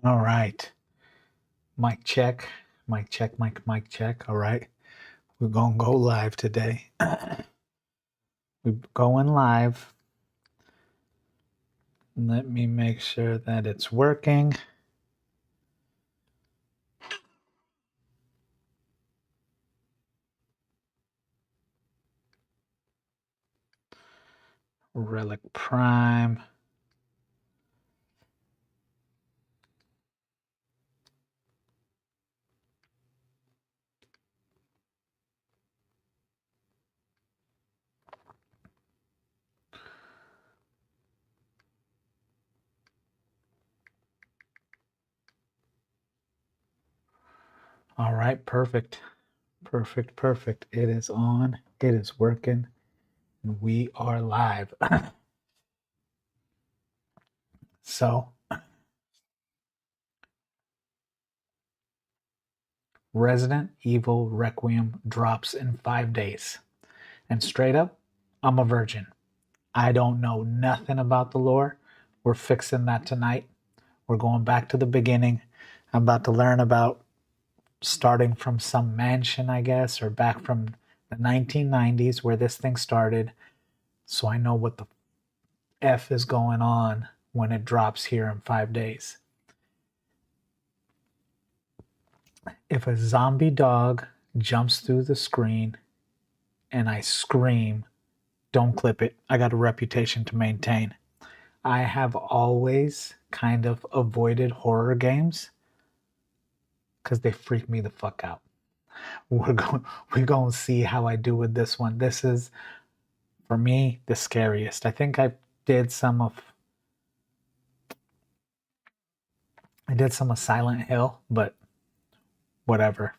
All right. Mic check. Mic check. Mic check. All right. We're going to go live today. We're going live. Let me make sure that it's working. Relic Prime. All right, perfect. Perfect. It is on. It is working. We are live. So, Resident Evil Requiem drops in 5 days. And straight up, I'm a virgin. I don't know nothing about the lore. We're fixing that tonight. We're going back to the beginning. I'm about to learn about starting from some mansion, I guess, or back from the 1990s where this thing started. So I know what the F is going on when it drops here in 5 days. If a zombie dog jumps through the screen and I scream, don't clip it. I got a reputation to maintain. I have always kind of avoided horror games because they freak me the fuck out. We're going to see how I do with this one. This is, for me, the scariest. I think I did some of Silent Hill, but whatever.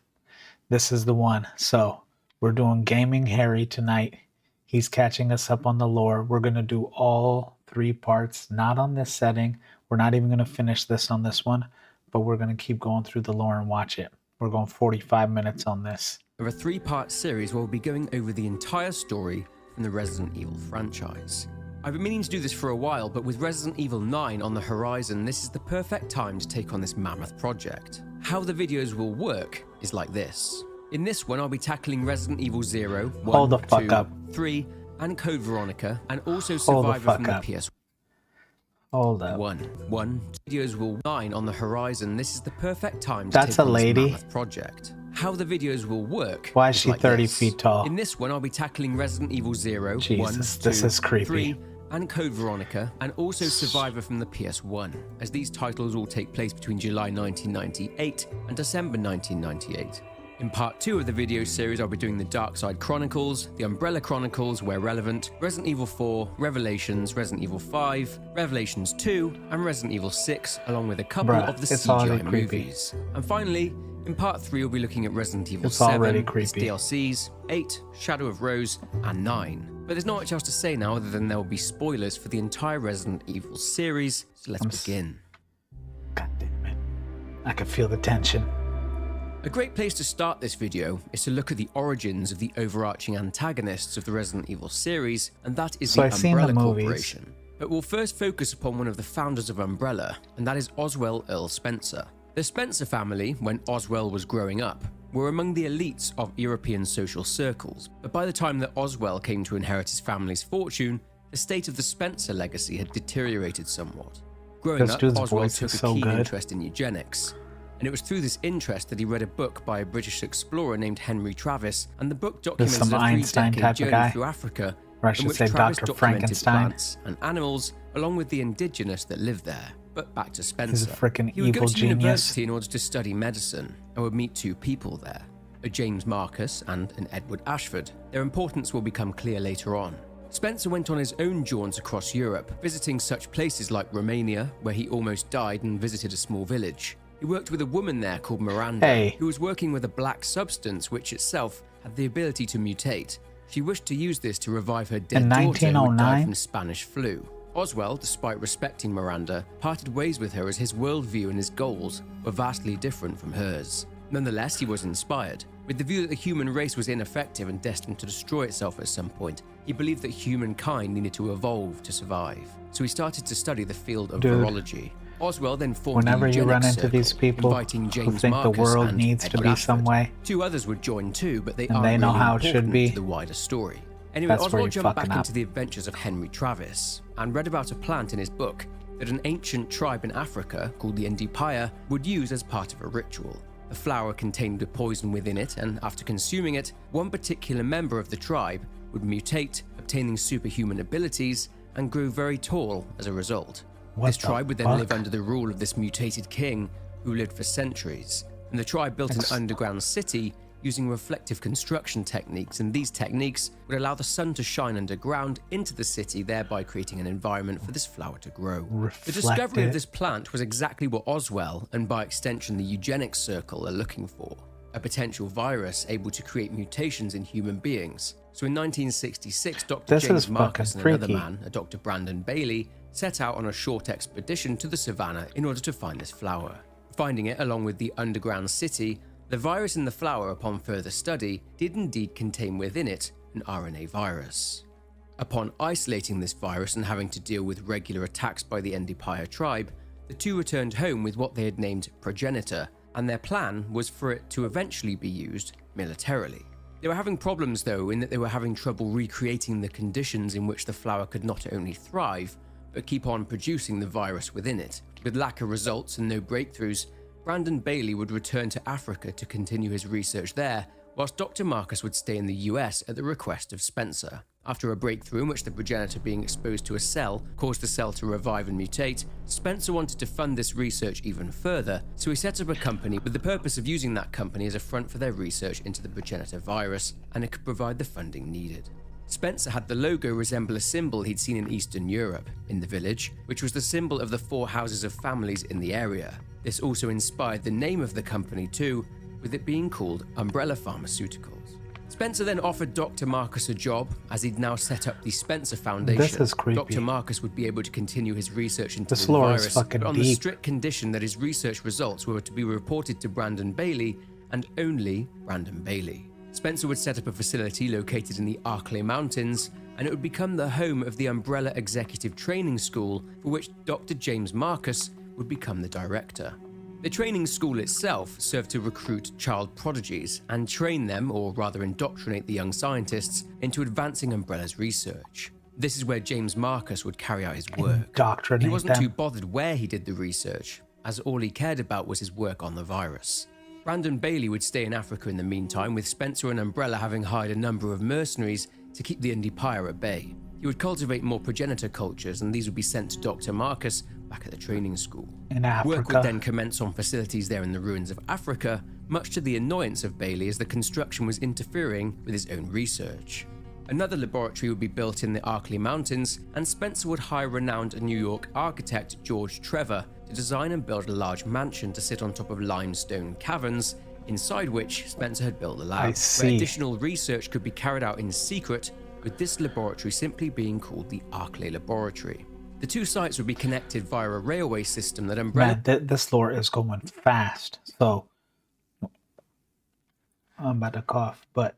This is the one. So we're doing Gaming Harry tonight. He's catching us up on the lore. We're going to do all 3 parts, not on this setting. We're not even going to finish this on this one, but we're going to keep going through the lore and watch it. We're going 45 minutes on this. Of a 3-part series where we'll be going over the entire story from the Resident Evil franchise. I've been meaning to do this for a while, but with Resident Evil 9 on the horizon, this is the perfect time to take on this mammoth project. How the videos will work is like this. In this one, I'll be tackling Resident Evil 0, 1, Hold the fuck 2, up. 3, and Code Veronica, and also Survivor from the PS1. Hold up. One videos will 9 on the horizon. This is the perfect time to That's take a on lady. this mammoth project. How the videos will work. Why is she like 30 this. feet tall? In this one, I'll be tackling Resident Evil 0, Jesus, 1, this 2, is creepy. 3, and Code Veronica, and also Survivor from the PS1, as these titles all take place between July 1998 and December 1998. In part 2 of the video series, I'll be doing the Dark Side Chronicles, the Umbrella Chronicles where relevant, Resident Evil 4, Revelations, Resident Evil 5, Revelations 2, and Resident Evil 6, along with a couple of the CGI movies. And finally, in part 3, we'll be looking at Resident Evil 7, its DLCs, 8, Shadow of Rose, and 9. But there's not much else to say now other than there will be spoilers for the entire Resident Evil series, so let's begin. God damn it. I can feel the tension. A great place to start this video is to look at the origins of the overarching antagonists of the Resident Evil series, and that is the Umbrella Corporation. But we'll first focus upon one of the founders of Umbrella, and that is Oswell Earl Spencer. The Spencer family, when Oswell was growing up, were among the elites of European social circles, but by the time that Oswell came to inherit his family's fortune, the state of the Spencer legacy had deteriorated somewhat. Growing up, Oswell took a keen interest in eugenics, and it was through this interest that he read a book by a British explorer named Henry Travis, and the book documented a 3-decade journey through Africa, in which Travis documented plants and animals, along with the indigenous that lived there. But back to Spencer. He's a freaking he would evil go to genius. university in order to study medicine, and would meet 2 people there, a James Marcus and an Edward Ashford. Their importance will become clear later on. Spencer went on his own jaunts across Europe, visiting such places like Romania, where he almost died and visited a small village. He worked with a woman there called Miranda, who was working with a black substance which itself had the ability to mutate. She wished to use this to revive her dead daughter who had died from Spanish flu. Oswell, despite respecting Miranda, parted ways with her as his worldview and his goals were vastly different from hers. Nonetheless, he was inspired. With the view that the human race was ineffective and destined to destroy itself at some point, he believed that humankind needed to evolve to survive. So he started to study the field of virology. Oswell then formed Whenever you run into these people inviting James who think Marcus the world and needs Ed to be Bradford. some way, 2 others would join too, but they and aren't they know really how it should important be, to the wider story. Anyway, that's where Oswald you're jumped back fucking into up. the adventures of Henry Travis and read about a plant in his book that an ancient tribe in Africa called the Ndipaya would use as part of a ritual. The flower contained a poison within it, and after consuming it, one particular member of the tribe would mutate, obtaining superhuman abilities, and grew very tall as a result. This tribe would then live under the rule of this mutated king who lived for centuries, and the tribe built an underground city using reflective construction techniques, and these techniques would allow the sun to shine underground into the city, thereby creating an environment for this flower to grow. The discovery of this plant was exactly what Oswell, and by extension the eugenics circle, are looking for: a potential virus able to create mutations in human beings. So in 1966, Dr. James Marcus and another man, a Dr. Brandon Bailey, set out on a short expedition to the savannah in order to find this flower. Finding it along with the underground city, the virus in the flower, upon further study, did indeed contain within it an RNA virus. Upon isolating this virus and having to deal with regular attacks by the Ndipaya tribe, the two returned home with what they had named Progenitor, and their plan was for it to eventually be used militarily. They were having problems though, in that they were having trouble recreating the conditions in which the flower could not only thrive, but keep on producing the virus within it. With lack of results and no breakthroughs, Brandon Bailey would return to Africa to continue his research there, whilst Dr. Marcus would stay in the US at the request of Spencer. After a breakthrough in which the progenitor being exposed to a cell caused the cell to revive and mutate, Spencer wanted to fund this research even further, so he set up a company with the purpose of using that company as a front for their research into the progenitor virus, and it could provide the funding needed. Spencer had the logo resemble a symbol he'd seen in Eastern Europe, in the village, which was the symbol of the 4 houses of families in the area. This also inspired the name of the company too, with it being called Umbrella Pharmaceuticals. Spencer then offered Dr. Marcus a job, as he'd now set up the Spencer Foundation. This is creepy. Dr. Marcus would be able to continue his research into this the lore virus, is fucking but on the deep. strict condition that his research results were to be reported to Brandon Bailey, and only Brandon Bailey. Spencer would set up a facility located in the Arklay Mountains, and it would become the home of the Umbrella Executive Training School, for which Dr. James Marcus would become the director. The training school itself served to recruit child prodigies and train them, or rather indoctrinate the young scientists, into advancing Umbrella's research. This is where James Marcus would carry out his work. He wasn't too bothered where he did the research, as all he cared about was his work on the virus. Brandon Bailey would stay in Africa in the meantime, with Spencer and Umbrella having hired a number of mercenaries to keep the Ndipaya at bay. He would cultivate more progenitor cultures, and these would be sent to Dr. Marcus back at the training school. In Africa. Work would then commence on facilities there in the ruins of Africa, much to the annoyance of Bailey, as the construction was interfering with his own research. Another laboratory would be built in the Arklay Mountains, and Spencer would hire renowned New York architect George Trevor to design and build a large mansion to sit on top of limestone caverns, inside which Spencer had built a lab, where additional research could be carried out in secret, with this laboratory simply being called the Arklay Laboratory. The two sites would be connected via a railway system that Umbrella... Man, this lore is going fast, so I'm about to cough, but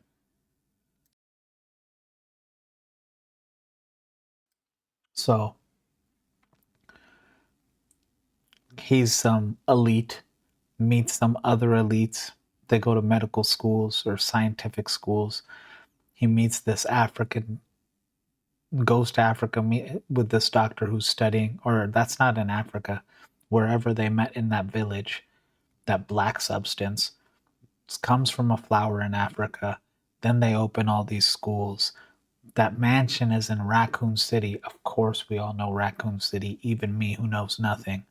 so he's some elite, meets some other elites. They go to medical schools or scientific schools. He meets this African, goes to Africa with this doctor who's studying, or that's not in Africa, wherever they met in that village, that black substance comes from a flower in Africa. Then they open all these schools. That mansion is in Raccoon City. Of course, we all know Raccoon City, even me who knows nothing.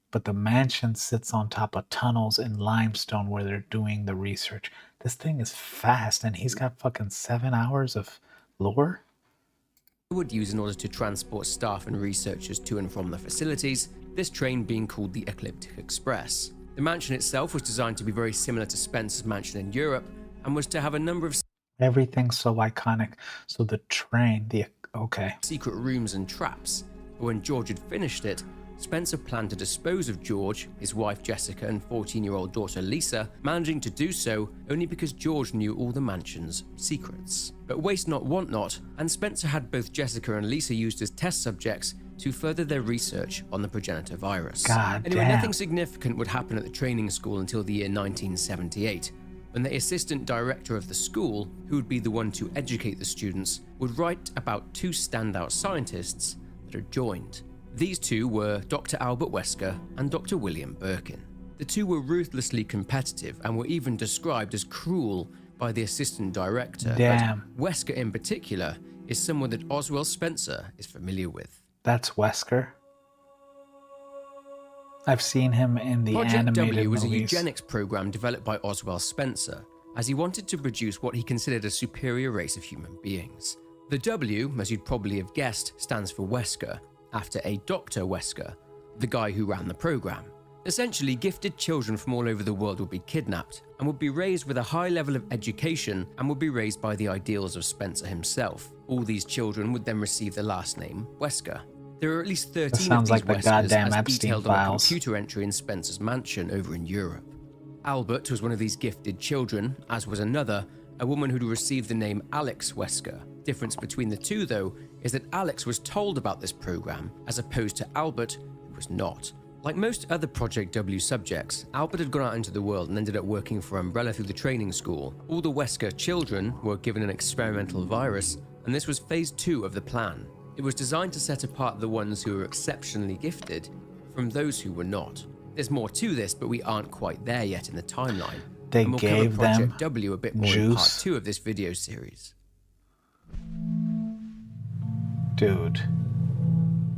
But the mansion sits on top of tunnels in limestone where they're doing the research. This thing is fast, and he's got fucking 7 hours of lore. Would use in order to transport staff and researchers to and from the facilities, this train being called the Ecliptic Express. The mansion itself was designed to be very similar to Spencer's mansion in Europe, and was to have a number of everything's so iconic. So the train, secret rooms and traps. But when George had finished it, Spencer planned to dispose of George, his wife Jessica, and 14-year-old daughter Lisa, managing to do so only because George knew all the mansion's secrets. But waste not, want not, and Spencer had both Jessica and Lisa used as test subjects to further their research on the progenitor virus. God anyway, damn. nothing significant would happen at the training school until the year 1978, when the assistant director of the school, who would be the one to educate the students, would write about two standout scientists that had joined. These two were Dr. Albert Wesker and Dr. William Birkin. The two were ruthlessly competitive and were even described as cruel by the assistant director. Damn. But Wesker in particular is someone that Oswald Spencer is familiar with. That's Wesker. I've seen him in the Project animated W was movies. a eugenics program developed by Oswald Spencer, as he wanted to produce what he considered a superior race of human beings. The W, as you'd probably have guessed, stands for Wesker, after a Dr. Wesker, the guy who ran the program. Essentially, gifted children from all over the world would be kidnapped and would be raised with a high level of education and would be raised by the ideals of Spencer himself. All these children would then receive the last name Wesker. There are at least 13 That sounds of these like the Weskers, goddamn as Epstein detailed on a files. computer entry in Spencer's mansion over in Europe. Albert was one of these gifted children, as was another, a woman who'd received the name Alex Wesker. Difference between the two, though, is that Alex was told about this program, as opposed to Albert, who was not. Like most other Project W subjects, Albert had gone out into the world and ended up working for Umbrella through the training school. All the Wesker children were given an experimental virus, and this was phase 2 of the plan. It was designed to set apart the ones who were exceptionally gifted from those who were not. There's more to this, but we aren't quite there yet in the timeline. They and we'll gave cover Project them W a bit more in part 2 of this video series. Dude.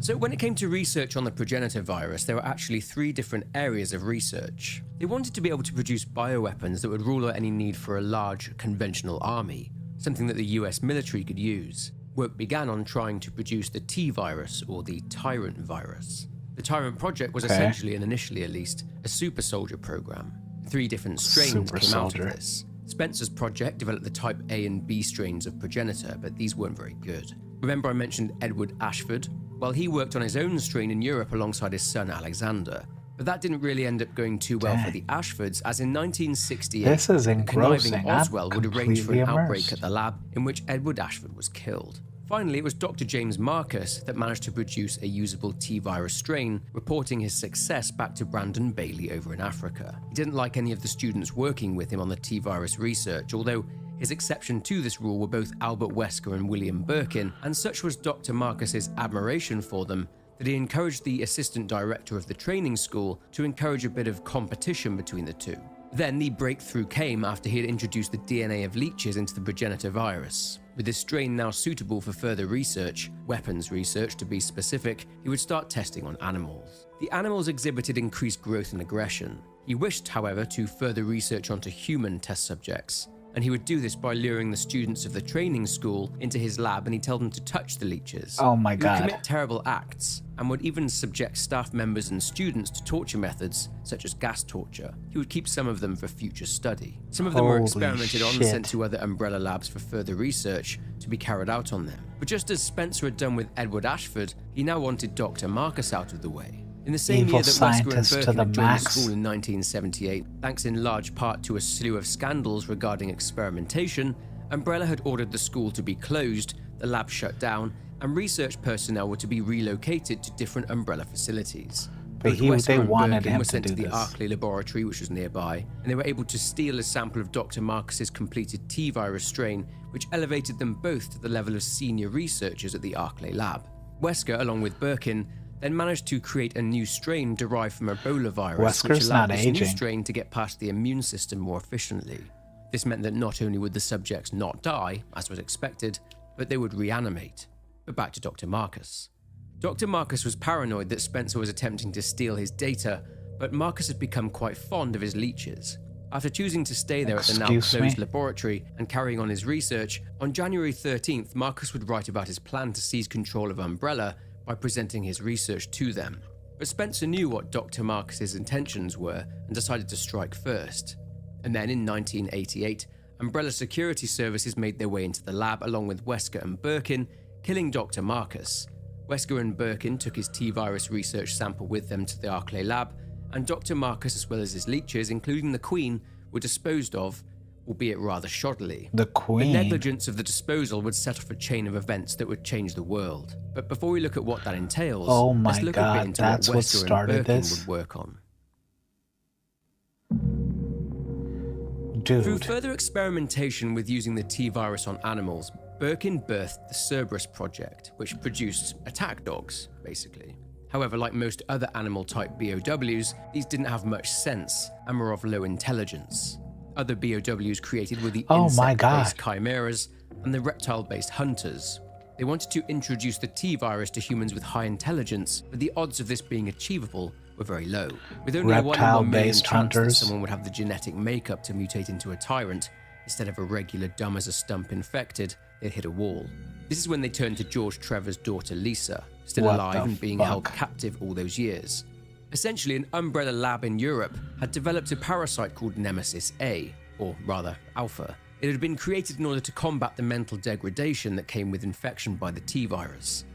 So when it came to research on the progenitor virus, there were actually 3 different areas of research. They wanted to be able to produce bioweapons that would rule out any need for a large conventional army, something that the US military could use. Work began on trying to produce the T-virus, or the Tyrant virus. The Tyrant project was essentially, and initially at least, a super soldier program. 3 different strains came out of this. Spencer's project developed the type A and B strains of progenitor, but these weren't very good. Remember I mentioned Edward Ashford? Well, he worked on his own strain in Europe alongside his son Alexander, but that didn't really end up going too well for the Ashfords, as in 1968, This is a engrossing. conniving Oswald would arrange for an completely outbreak immersed. at the lab in which Edward Ashford was killed. Finally, it was Dr. James Marcus that managed to produce a usable T-virus strain, reporting his success back to Brandon Bailey over in Africa. He didn't like any of the students working with him on the T-virus research, although his exception to this rule were both Albert Wesker and William Birkin, and such was Dr. Marcus's admiration for them that he encouraged the assistant director of the training school to encourage a bit of competition between the two. Then the breakthrough came after he had introduced the DNA of leeches into the progenitor virus. With this strain now suitable for further research, weapons research to be specific, he would start testing on animals. The animals exhibited increased growth and aggression. He wished, however, to further research onto human test subjects, and he would do this by luring the students of the training school into his lab, and he'd tell them to touch the leeches. Oh my He would God. commit terrible acts, and would even subject staff members and students to torture methods such as gas torture. He would keep some of them for future study. Some of them were Holy experimented on and sent shit. to other Umbrella labs for further research to be carried out on them. But just as Spencer had done with Edward Ashford, he now wanted Dr. Marcus out of the way. In the same Evil year that Wesker and scientist to Birkin the had joined the max. school in 1978, thanks in large part to a slew of scandals regarding experimentation, Umbrella had ordered the school to be closed, the lab shut down, and research personnel were to be relocated to different Umbrella facilities. But Both they Wesker and wanted Birkin him were to sent do to the this. Arkley laboratory, which was nearby, and they were able to steal a sample of Dr. Marcus's completed T-virus strain, which elevated them both to the level of senior researchers at the Arkley lab. Wesker, along with Birkin, then managed to create a new strain derived from Ebola virus, which Wesker's allowed not this new aging. strain to get past the immune system more efficiently. This meant that not only would the subjects not die, as was expected, but they would reanimate. But back to Dr. Marcus. Dr. Marcus was paranoid that Spencer was attempting to steal his data, but Marcus had become quite fond of his leeches. After choosing to stay there at the now Excuse closed me? laboratory and carrying on his research, on January 13th, Marcus would write about his plan to seize control of Umbrella by presenting his research to them. But Spencer knew what Dr. Marcus's intentions were and decided to strike first. And then in 1988, Umbrella security services made their way into the lab along with Wesker and Birkin, killing Dr. Marcus. Wesker and Birkin took his T-virus research sample with them to the Arkley lab, and Dr. Marcus, as well as his leeches, including the Queen, were disposed of, albeit rather shoddily. The Queen. The negligence of the disposal would set off a chain of events that would change the world. But before we look at what that entails, let's look a bit into what Wesker and Birkin would work on. Dude. Through further experimentation with using the T-virus on animals, Birkin birthed the Cerberus project, which produced attack dogs, basically. However, like most other animal-type BOWs, these didn't have much sense and were of low intelligence. Other BOWs created were the insect-based chimeras and the reptile-based hunters. They wanted to introduce the T-virus to humans with high intelligence, but the odds of this being achievable were very low. With only a 1 in 1 million chance that someone would have the genetic makeup to mutate into a tyrant, instead of a regular dumb as a stump infected, they'd hit a wall. This is when they turned to George Trevor's daughter Lisa, still alive and being held captive all those years. Essentially, an Umbrella lab in Europe had developed a parasite called Nemesis A, or rather Alpha. It had been created in order to combat the mental degradation that came with infection by the T-virus.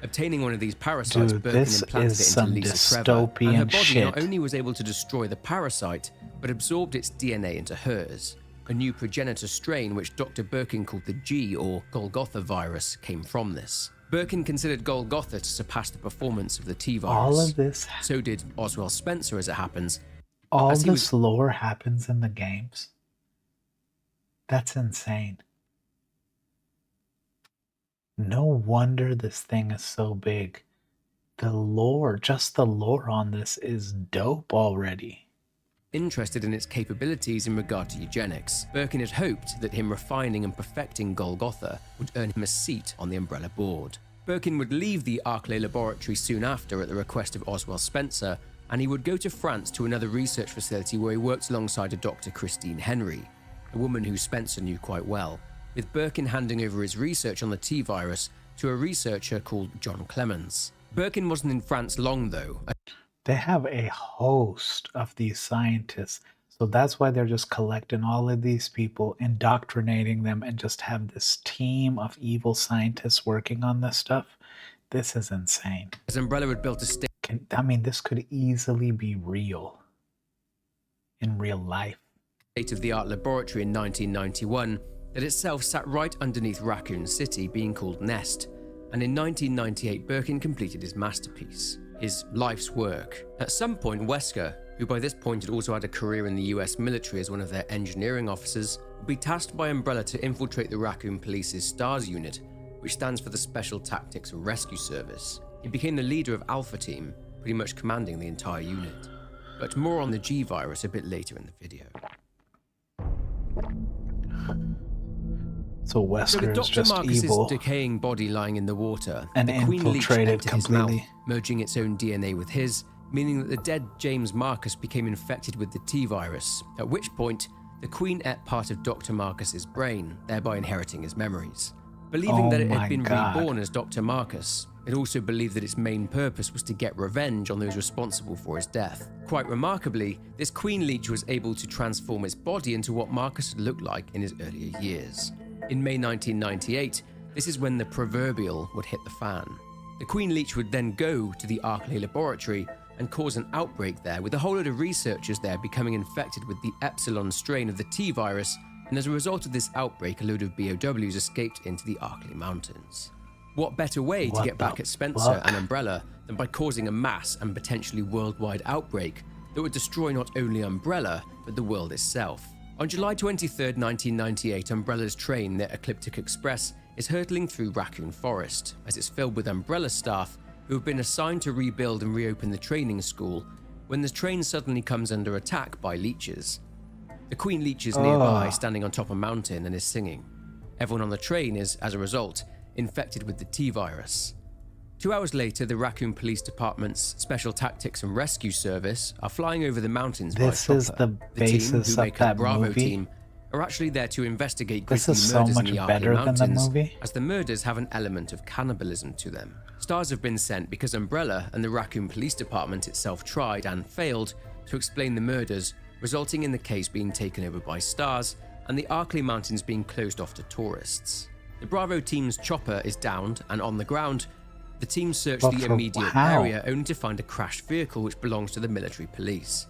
Obtaining one of these parasites, Birkin implanted it into Lisa Trevor, and her body not only was able to destroy the parasite, but absorbed its DNA into hers. A new progenitor strain, which Dr. Birkin called the G, or Golgotha virus, came from this. Birkin considered Golgotha to surpass the performance of the T-virus. All of this... So did Oswald Spencer, as it happens. All this lore happens in the games? That's insane. No wonder this thing is so big. The lore, just the lore on this is dope already. Interested in its capabilities in regard to eugenics, Birkin had hoped that him refining and perfecting Golgotha would earn him a seat on the Umbrella board. Birkin would leave the Arclay laboratory soon after at the request of Oswald Spencer, and he would go to France to another research facility where he worked alongside a Dr. Christine Henry, a woman who Spencer knew quite well, with Birkin handing over his research on the T-virus to a researcher called John Clemens. Birkin wasn't in France long, though. They have a host of these scientists, so that's why they're just collecting all of these people, indoctrinating them, and just have this team of evil scientists working on this stuff. This is insane. As Umbrella had built a state... I mean, this could easily be real. In real life. State-of-the-art laboratory in 1991 that itself sat right underneath Raccoon City, being called Nest, and in 1998 Birkin completed his masterpiece, his life's work. At some point, Wesker, who by this point had also had a career in the US military as one of their engineering officers, would be tasked by Umbrella to infiltrate the Raccoon Police's STARS unit, which stands for the Special Tactics and Rescue Service. He became the leader of Alpha Team, pretty much commanding the entire unit. But more on the G-virus a bit later in the video. So Wesker is just Marcus's evil. Decaying body lying in the water, and the Queen Leech infiltrated entered his mouth, completely. merging its own DNA with his, meaning that the dead James Marcus became infected with the T-virus, at which point the Queen ate part of Dr. Marcus's brain, thereby inheriting his memories. Believing that it had been reborn as Dr. Marcus, it also believed that its main purpose was to get revenge on those responsible for his death. Quite remarkably, this Queen Leech was able to transform its body into what Marcus had looked like in his earlier years. In May 1998, this is when the proverbial would hit the fan. The Queen Leech would then go to the Arclay laboratory and cause an outbreak there, with a whole load of researchers there becoming infected with the Epsilon strain of the T-virus, and as a result of this outbreak, a load of BOWs escaped into the Arclay Mountains. What better way to get back at Spencer and Umbrella than by causing a mass and potentially worldwide outbreak that would destroy not only Umbrella, but the world itself? On July 23, 1998, Umbrella's train, the Ecliptic Express, is hurtling through Raccoon Forest, as it's filled with Umbrella staff who have been assigned to rebuild and reopen the training school, when the train suddenly comes under attack by leeches. The Queen Leech is nearby, standing on top of a mountain, and is singing. Everyone on the train is, as a result, infected with the T-virus. 2 hours later, the Raccoon Police Department's Special Tactics and Rescue Service are flying over the mountains by chopper. This is the basis of that Bravo movie. team are actually there to investigate This grisly is so murders in much the Arclay better than the Mountains, movie. as the murders have an element of cannibalism to them. Stars have been sent because Umbrella and the Raccoon Police Department itself tried and failed to explain the murders, resulting in the case being taken over by Stars and the Arclay Mountains being closed off to tourists. The Bravo team's chopper is downed, and on the ground, the team search the immediate area only to find a crashed vehicle which belongs to the military police.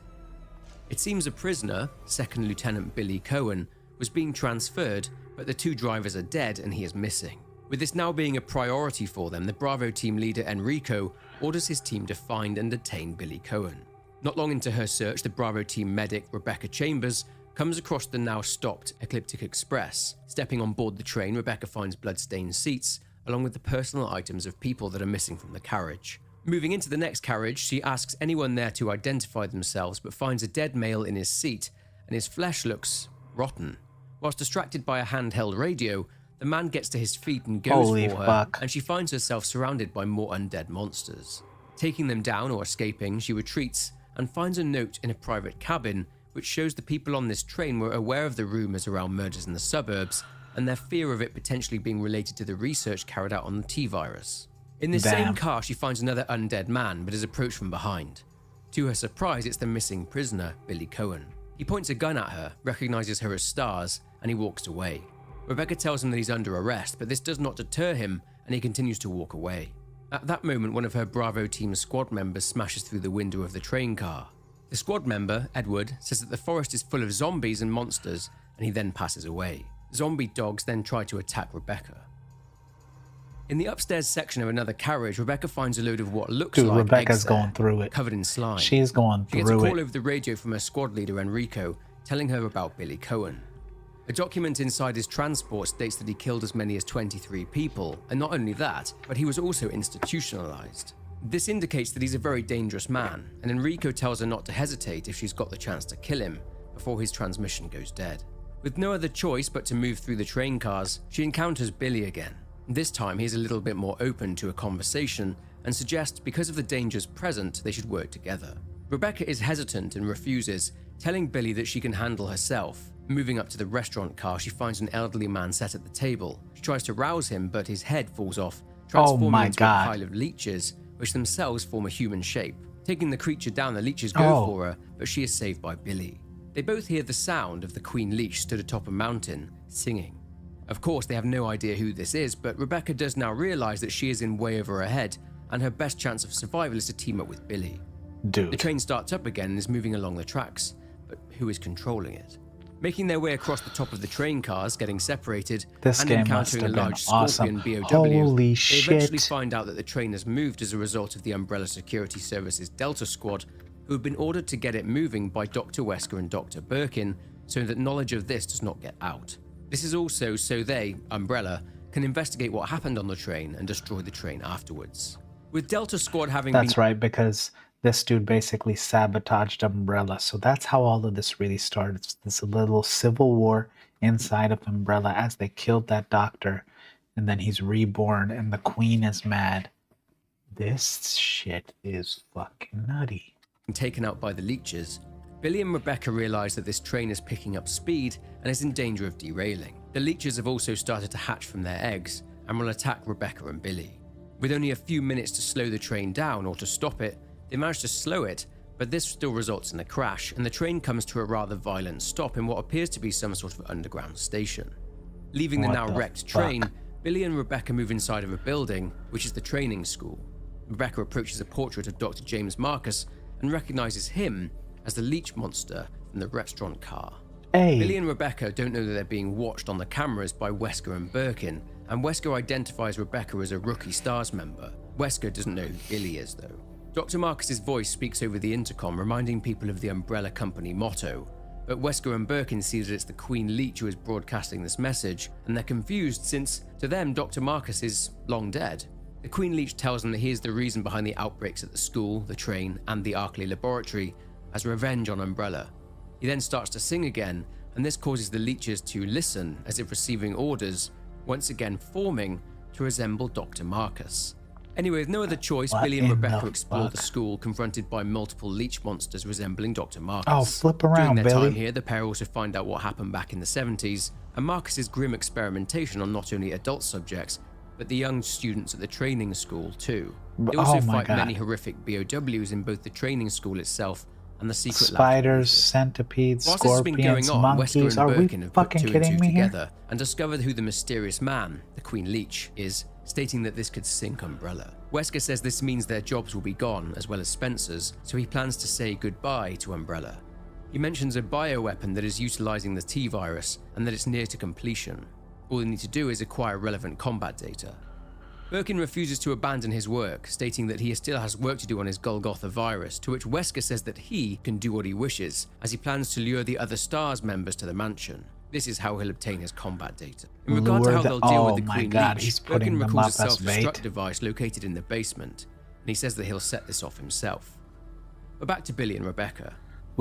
It seems a prisoner, 2nd Lieutenant Billy Cohen, was being transferred, but the 2 drivers are dead and he is missing. With this now being a priority for them, the Bravo team leader Enrico orders his team to find and detain Billy Cohen. Not long into her search, the Bravo team medic Rebecca Chambers comes across the now stopped Ecliptic Express. Stepping on board the train, Rebecca finds blood-stained seats, along with the personal items of people that are missing from the carriage. Moving into the next carriage, she asks anyone there to identify themselves, but finds a dead male in his seat, and his flesh looks rotten. Whilst distracted by a handheld radio, the man gets to his feet and goes for her, and she finds herself surrounded by more undead monsters. Taking them down or escaping, she retreats and finds a note in a private cabin which shows the people on this train were aware of the rumours around murders in the suburbs and their fear of it potentially being related to the research carried out on the T-virus. In this same car, she finds another undead man, but is approached from behind. To her surprise, it's the missing prisoner, Billy Cohen. He points a gun at her, recognises her as Stars, and he walks away. Rebecca tells him that he's under arrest, but this does not deter him, and he continues to walk away. At that moment, one of her Bravo team's squad members smashes through the window of the train car. The squad member, Edward, says that the forest is full of zombies and monsters, and he then passes away. Zombie dogs then try to attack Rebecca. In the upstairs section of another carriage, Rebecca finds a load of what looks like Rebecca's eggs going through it. Covered in slime. She's going through it. She gets a call over the radio from her squad leader, Enrico, telling her about Billy Cohen. A document inside his transport states that he killed as many as 23 people, and not only that, but he was also institutionalized. This indicates that he's a very dangerous man, and Enrico tells her not to hesitate if she's got the chance to kill him before his transmission goes dead. With no other choice but to move through the train cars, she encounters Billy again. This time he's a little bit more open to a conversation and suggests because of the dangers present they should work together. Rebecca is hesitant and refuses, telling Billy that she can handle herself. Moving up to the restaurant car, she finds an elderly man sat at the table. She tries to rouse him, but his head falls off, transforming into a pile of leeches, which themselves form a human shape. Taking the creature down, the leeches go for her, but she is saved by Billy. They both hear the sound of the Queen Leech stood atop a mountain, singing. Of course, they have no idea who this is, but Rebecca does now realize that she is in way over her head, and her best chance of survival is to team up with Billy. The train starts up again and is moving along the tracks, but who is controlling it? Making their way across the top of the train cars, getting separated, and encountering a large Scorpion BOW, they eventually find out that the train has moved as a result of the Umbrella Security Service's Delta Squad, who have been ordered to get it moving by Dr. Wesker and Dr. Birkin, so that knowledge of this does not get out. This is also so they, Umbrella, can investigate what happened on the train and destroy the train afterwards. With Delta Squad having That's right, because this dude basically sabotaged Umbrella. So that's how all of this really started. It's this little civil war inside of Umbrella as they killed that doctor. And then he's reborn and the queen is mad. This shit is fucking nutty. Taken out by the leeches, Billy and Rebecca realize that this train is picking up speed and is in danger of derailing. The leeches have also started to hatch from their eggs and will attack Rebecca and Billy. With only a few minutes to slow the train down or to stop it, they manage to slow it, but this still results in a crash, and the train comes to a rather violent stop in what appears to be some sort of underground station. Leaving the now wrecked train, Billy and Rebecca move inside of a building, which is the training school. Rebecca approaches a portrait of Dr. James Marcus and recognizes him as the leech monster from the restaurant car. Billy and Rebecca don't know that they're being watched on the cameras by Wesker and Birkin, and Wesker identifies Rebecca as a rookie STARS member. Wesker doesn't know who Billy is, though. Dr. Marcus's voice speaks over the intercom, reminding people of the Umbrella Company motto, but Wesker and Birkin see that it's the Queen Leech who is broadcasting this message, and they're confused since, to them, Dr. Marcus is long dead. The Queen Leech tells them that he is the reason behind the outbreaks at the school, the train, and the Arkley laboratory, as revenge on Umbrella. He then starts to sing again, and this causes the leeches to listen as if receiving orders, once again forming to resemble Dr. Marcus. Anyway, with no other choice, Billy and Rebecca explore the school, confronted by multiple leech monsters resembling Dr. Marcus. Oh, flip around, During their Billy. time here, the pair also find out what happened back in the 70s, and Marcus's grim experimentation on not only adult subjects, but the young students at the training school too. They also fight many horrific BOWs in both the training school itself and the secret spiders, centipedes, scorpions, monkeys. Are we fucking kidding me here? And discover who the mysterious man, the Queen Leech, is, stating that this could sink Umbrella. Wesker says this means their jobs will be gone, as well as Spencer's, so he plans to say goodbye to Umbrella. He mentions a bioweapon that is utilizing the T-virus and that it's near to completion. All they need to do is acquire relevant combat data. Birkin refuses to abandon his work, stating that he still has work to do on his Golgotha virus, to which Wesker says that he can do what he wishes, as he plans to lure the other STARS members to the mansion. This is how he'll obtain his combat data. In regard to how they'll deal with the Queen Leech, Birkin recalls a self-destruct device located in the basement, and he says that he'll set this off himself. But back to Billy and Rebecca.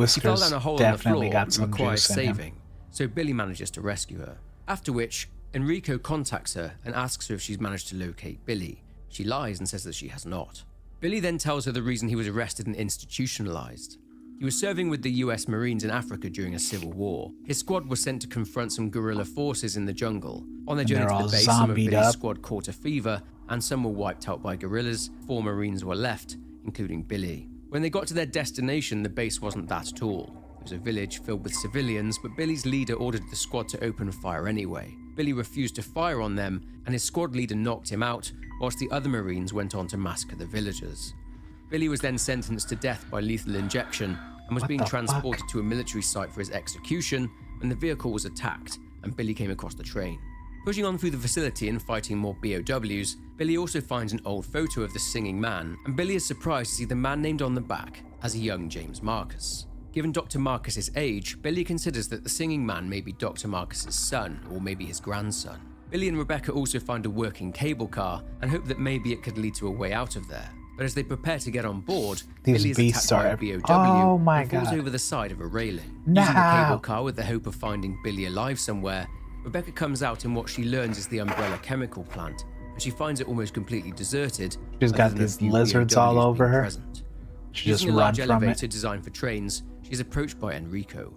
She fell down a hole in the floor and requires saving, so Billy manages to rescue her. After which, Enrico contacts her and asks her if she's managed to locate Billy. She lies and says that she has not. Billy then tells her the reason he was arrested and institutionalized. He was serving with the US Marines in Africa during a civil war. His squad was sent to confront some guerrilla forces in the jungle. On their journey to the base, some of Billy's squad caught a fever, and some were wiped out by guerrillas. 4 Marines were left, including Billy. When they got to their destination, the base wasn't that at all. It was a village filled with civilians, but Billy's leader ordered the squad to open fire anyway. Billy refused to fire on them, and his squad leader knocked him out, whilst the other Marines went on to massacre the villagers. Billy was then sentenced to death by lethal injection and was being transported to a military site for his execution when the vehicle was attacked and Billy came across the train. Pushing on through the facility and fighting more BOWs, Billy also finds an old photo of the singing man, and Billy is surprised to see the man named on the back as a young James Marcus. Given Dr. Marcus's age, Billy considers that the singing man may be Dr. Marcus's son, or maybe his grandson. Billy and Rebecca also find a working cable car and hope that maybe it could lead to a way out of there. But as they prepare to get on board, Billy is attacked by a BOW and falls over the side of a railing. Using the cable car with the hope of finding Billy alive somewhere, Rebecca comes out in what she learns is the Umbrella chemical plant, and she finds it almost completely deserted. She's got these lizards all over her. She just runs from it. Using a large elevator it. designed for trains, she is approached by Enrico.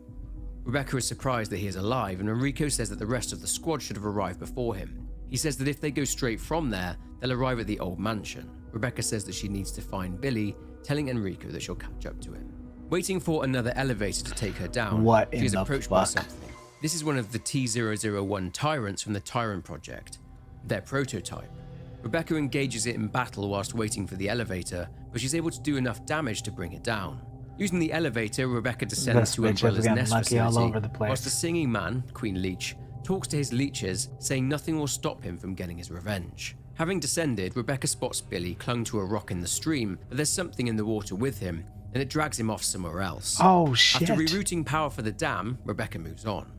Rebecca is surprised that he is alive, and Enrico says that the rest of the squad should have arrived before him. He says that if they go straight from there, they'll arrive at the old mansion. Rebecca says that she needs to find Billy, telling Enrico that she'll catch up to him. Waiting for another elevator to take her down, she is approached by something. This is one of the T-001 Tyrants from the Tyrant Project, their prototype. Rebecca engages it in battle whilst waiting for the elevator, but she's able to do enough damage to bring it down. Using the elevator, Rebecca descends to Umbrella's nest facility, whilst the singing man, Queen Leech, talks to his leeches, saying nothing will stop him from getting his revenge. Having descended, Rebecca spots Billy clung to a rock in the stream, but there's something in the water with him, and it drags him off somewhere else. Oh shit. After rerouting power for the dam, Rebecca moves on.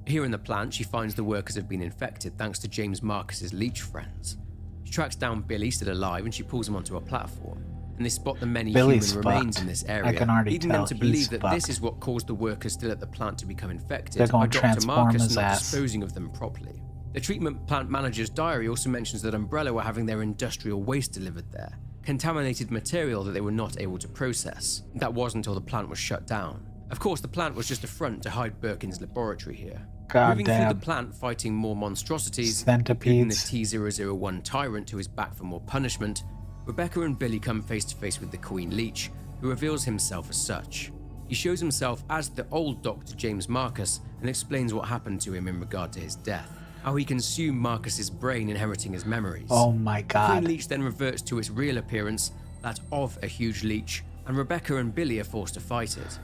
Here in the plant, she finds the workers have been infected thanks to James Marcus's leech friends. She tracks down Billy, still alive, and she pulls him onto a platform. And they spot the many human remains in this area, leading them to believe that this is what caused the workers still at the plant to become infected by Dr. Marcus not disposing of them properly. The treatment plant manager's diary also mentions that Umbrella were having their industrial waste delivered there, contaminated material that they were not able to process. That was until the plant was shut down. Of course, the plant was just a front to hide Birkin's laboratory here. Moving through the plant, fighting more monstrosities, including the T-001 Tyrant who is back for more punishment, Rebecca and Billy come face to face with the Queen Leech, who reveals himself as such. He shows himself as the old Dr. James Marcus and explains what happened to him in regard to his death, how he consumed Marcus's brain, inheriting his memories. Oh my god. The Queen Leech then reverts to its real appearance, that of a huge leech, and Rebecca and Billy are forced to fight it.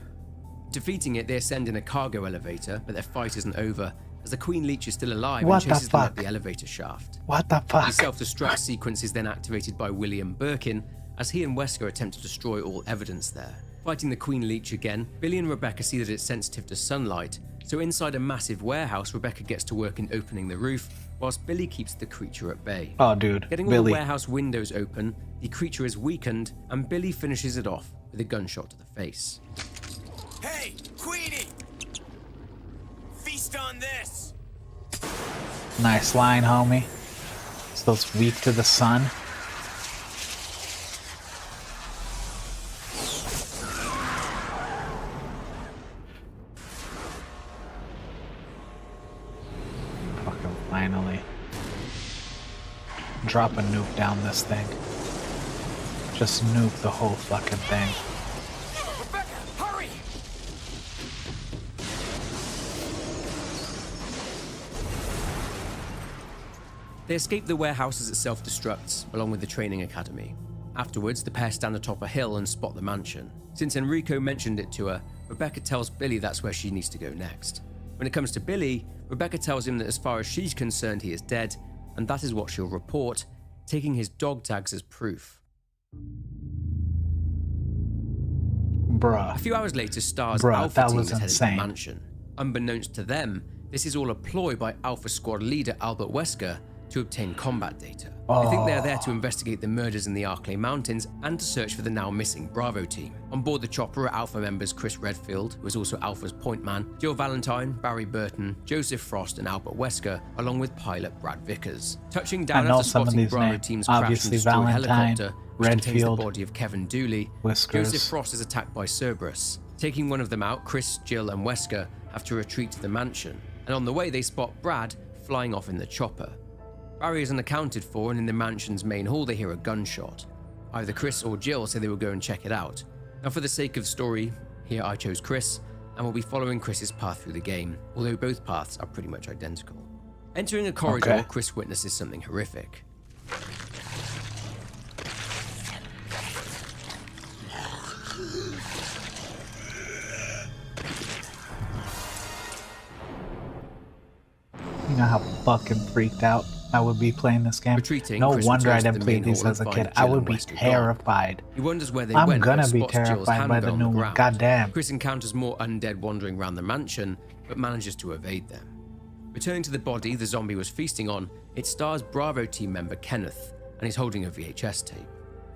Defeating it, they ascend in a cargo elevator, but their fight isn't over, as the Queen Leech is still alive and chases them up the elevator shaft. What the fuck? The self-destruct sequence is then activated by William Birkin, as he and Wesker attempt to destroy all evidence there. Fighting the Queen Leech again, Billy and Rebecca see that it's sensitive to sunlight, so inside a massive warehouse, Rebecca gets to work in opening the roof, whilst Billy keeps the creature at bay. Oh dude, Getting all the warehouse windows open, the creature is weakened, and Billy finishes it off with a gunshot to the face. Hey, Queenie! Feast on this! Nice line, homie. Still weak to the sun. Fucking finally. Drop a nuke down this thing. Just nuke the whole fucking thing. They escape the warehouse as it self-destructs, along with the training academy. Afterwards, the pair stand atop a hill and spot the mansion. Since Enrico mentioned it to her, Rebecca tells Billy that's where she needs to go next. When it comes to Billy, Rebecca tells him that as far as she's concerned, he is dead, and that is what she'll report, taking his dog tags as proof. Bruh. A few hours later, STAR's Bruh, Alpha that team was is headed to insane. the mansion. Unbeknownst to them, this is all a ploy by Alpha Squad leader Albert Wesker to obtain combat data. They think they are there to investigate the murders in the Arklay Mountains and to search for the now missing Bravo team. On board the chopper are Alpha members Chris Redfield, who is also Alpha's point man, Jill Valentine, Barry Burton, Joseph Frost, and Albert Wesker, along with pilot Brad Vickers. Touching down after spotting Bravo team's crashed and destroyed helicopter, which contains the body of Kevin Dooley, Joseph Frost is attacked by Cerberus. Taking one of them out, Chris, Jill, and Wesker have to retreat to the mansion, and on the way they spot Brad flying off in the chopper. Barry is unaccounted for, and in the mansion's main hall they hear a gunshot. Either Chris or Jill say they will go and check it out. Now, for the sake of story, here I chose Chris, and we'll be following Chris's path through the game, although both paths are pretty much identical. Entering a corridor, Chris witnesses something horrific. You know how fucking freaked out I would be playing this game? Retreating, No Chris wonder I returns to didn't the play main these hall as a and kid. finds I Jill would and be Wesker gone. terrified. He wonders where they I'm went, gonna but be spots Jill's terrified by the handgun new on the one. ground. Goddamn. Chris encounters more undead wandering around the mansion, but manages to evade them. Returning to the body the zombie was feasting on, it stars Bravo team member Kenneth, and he's holding a VHS tape.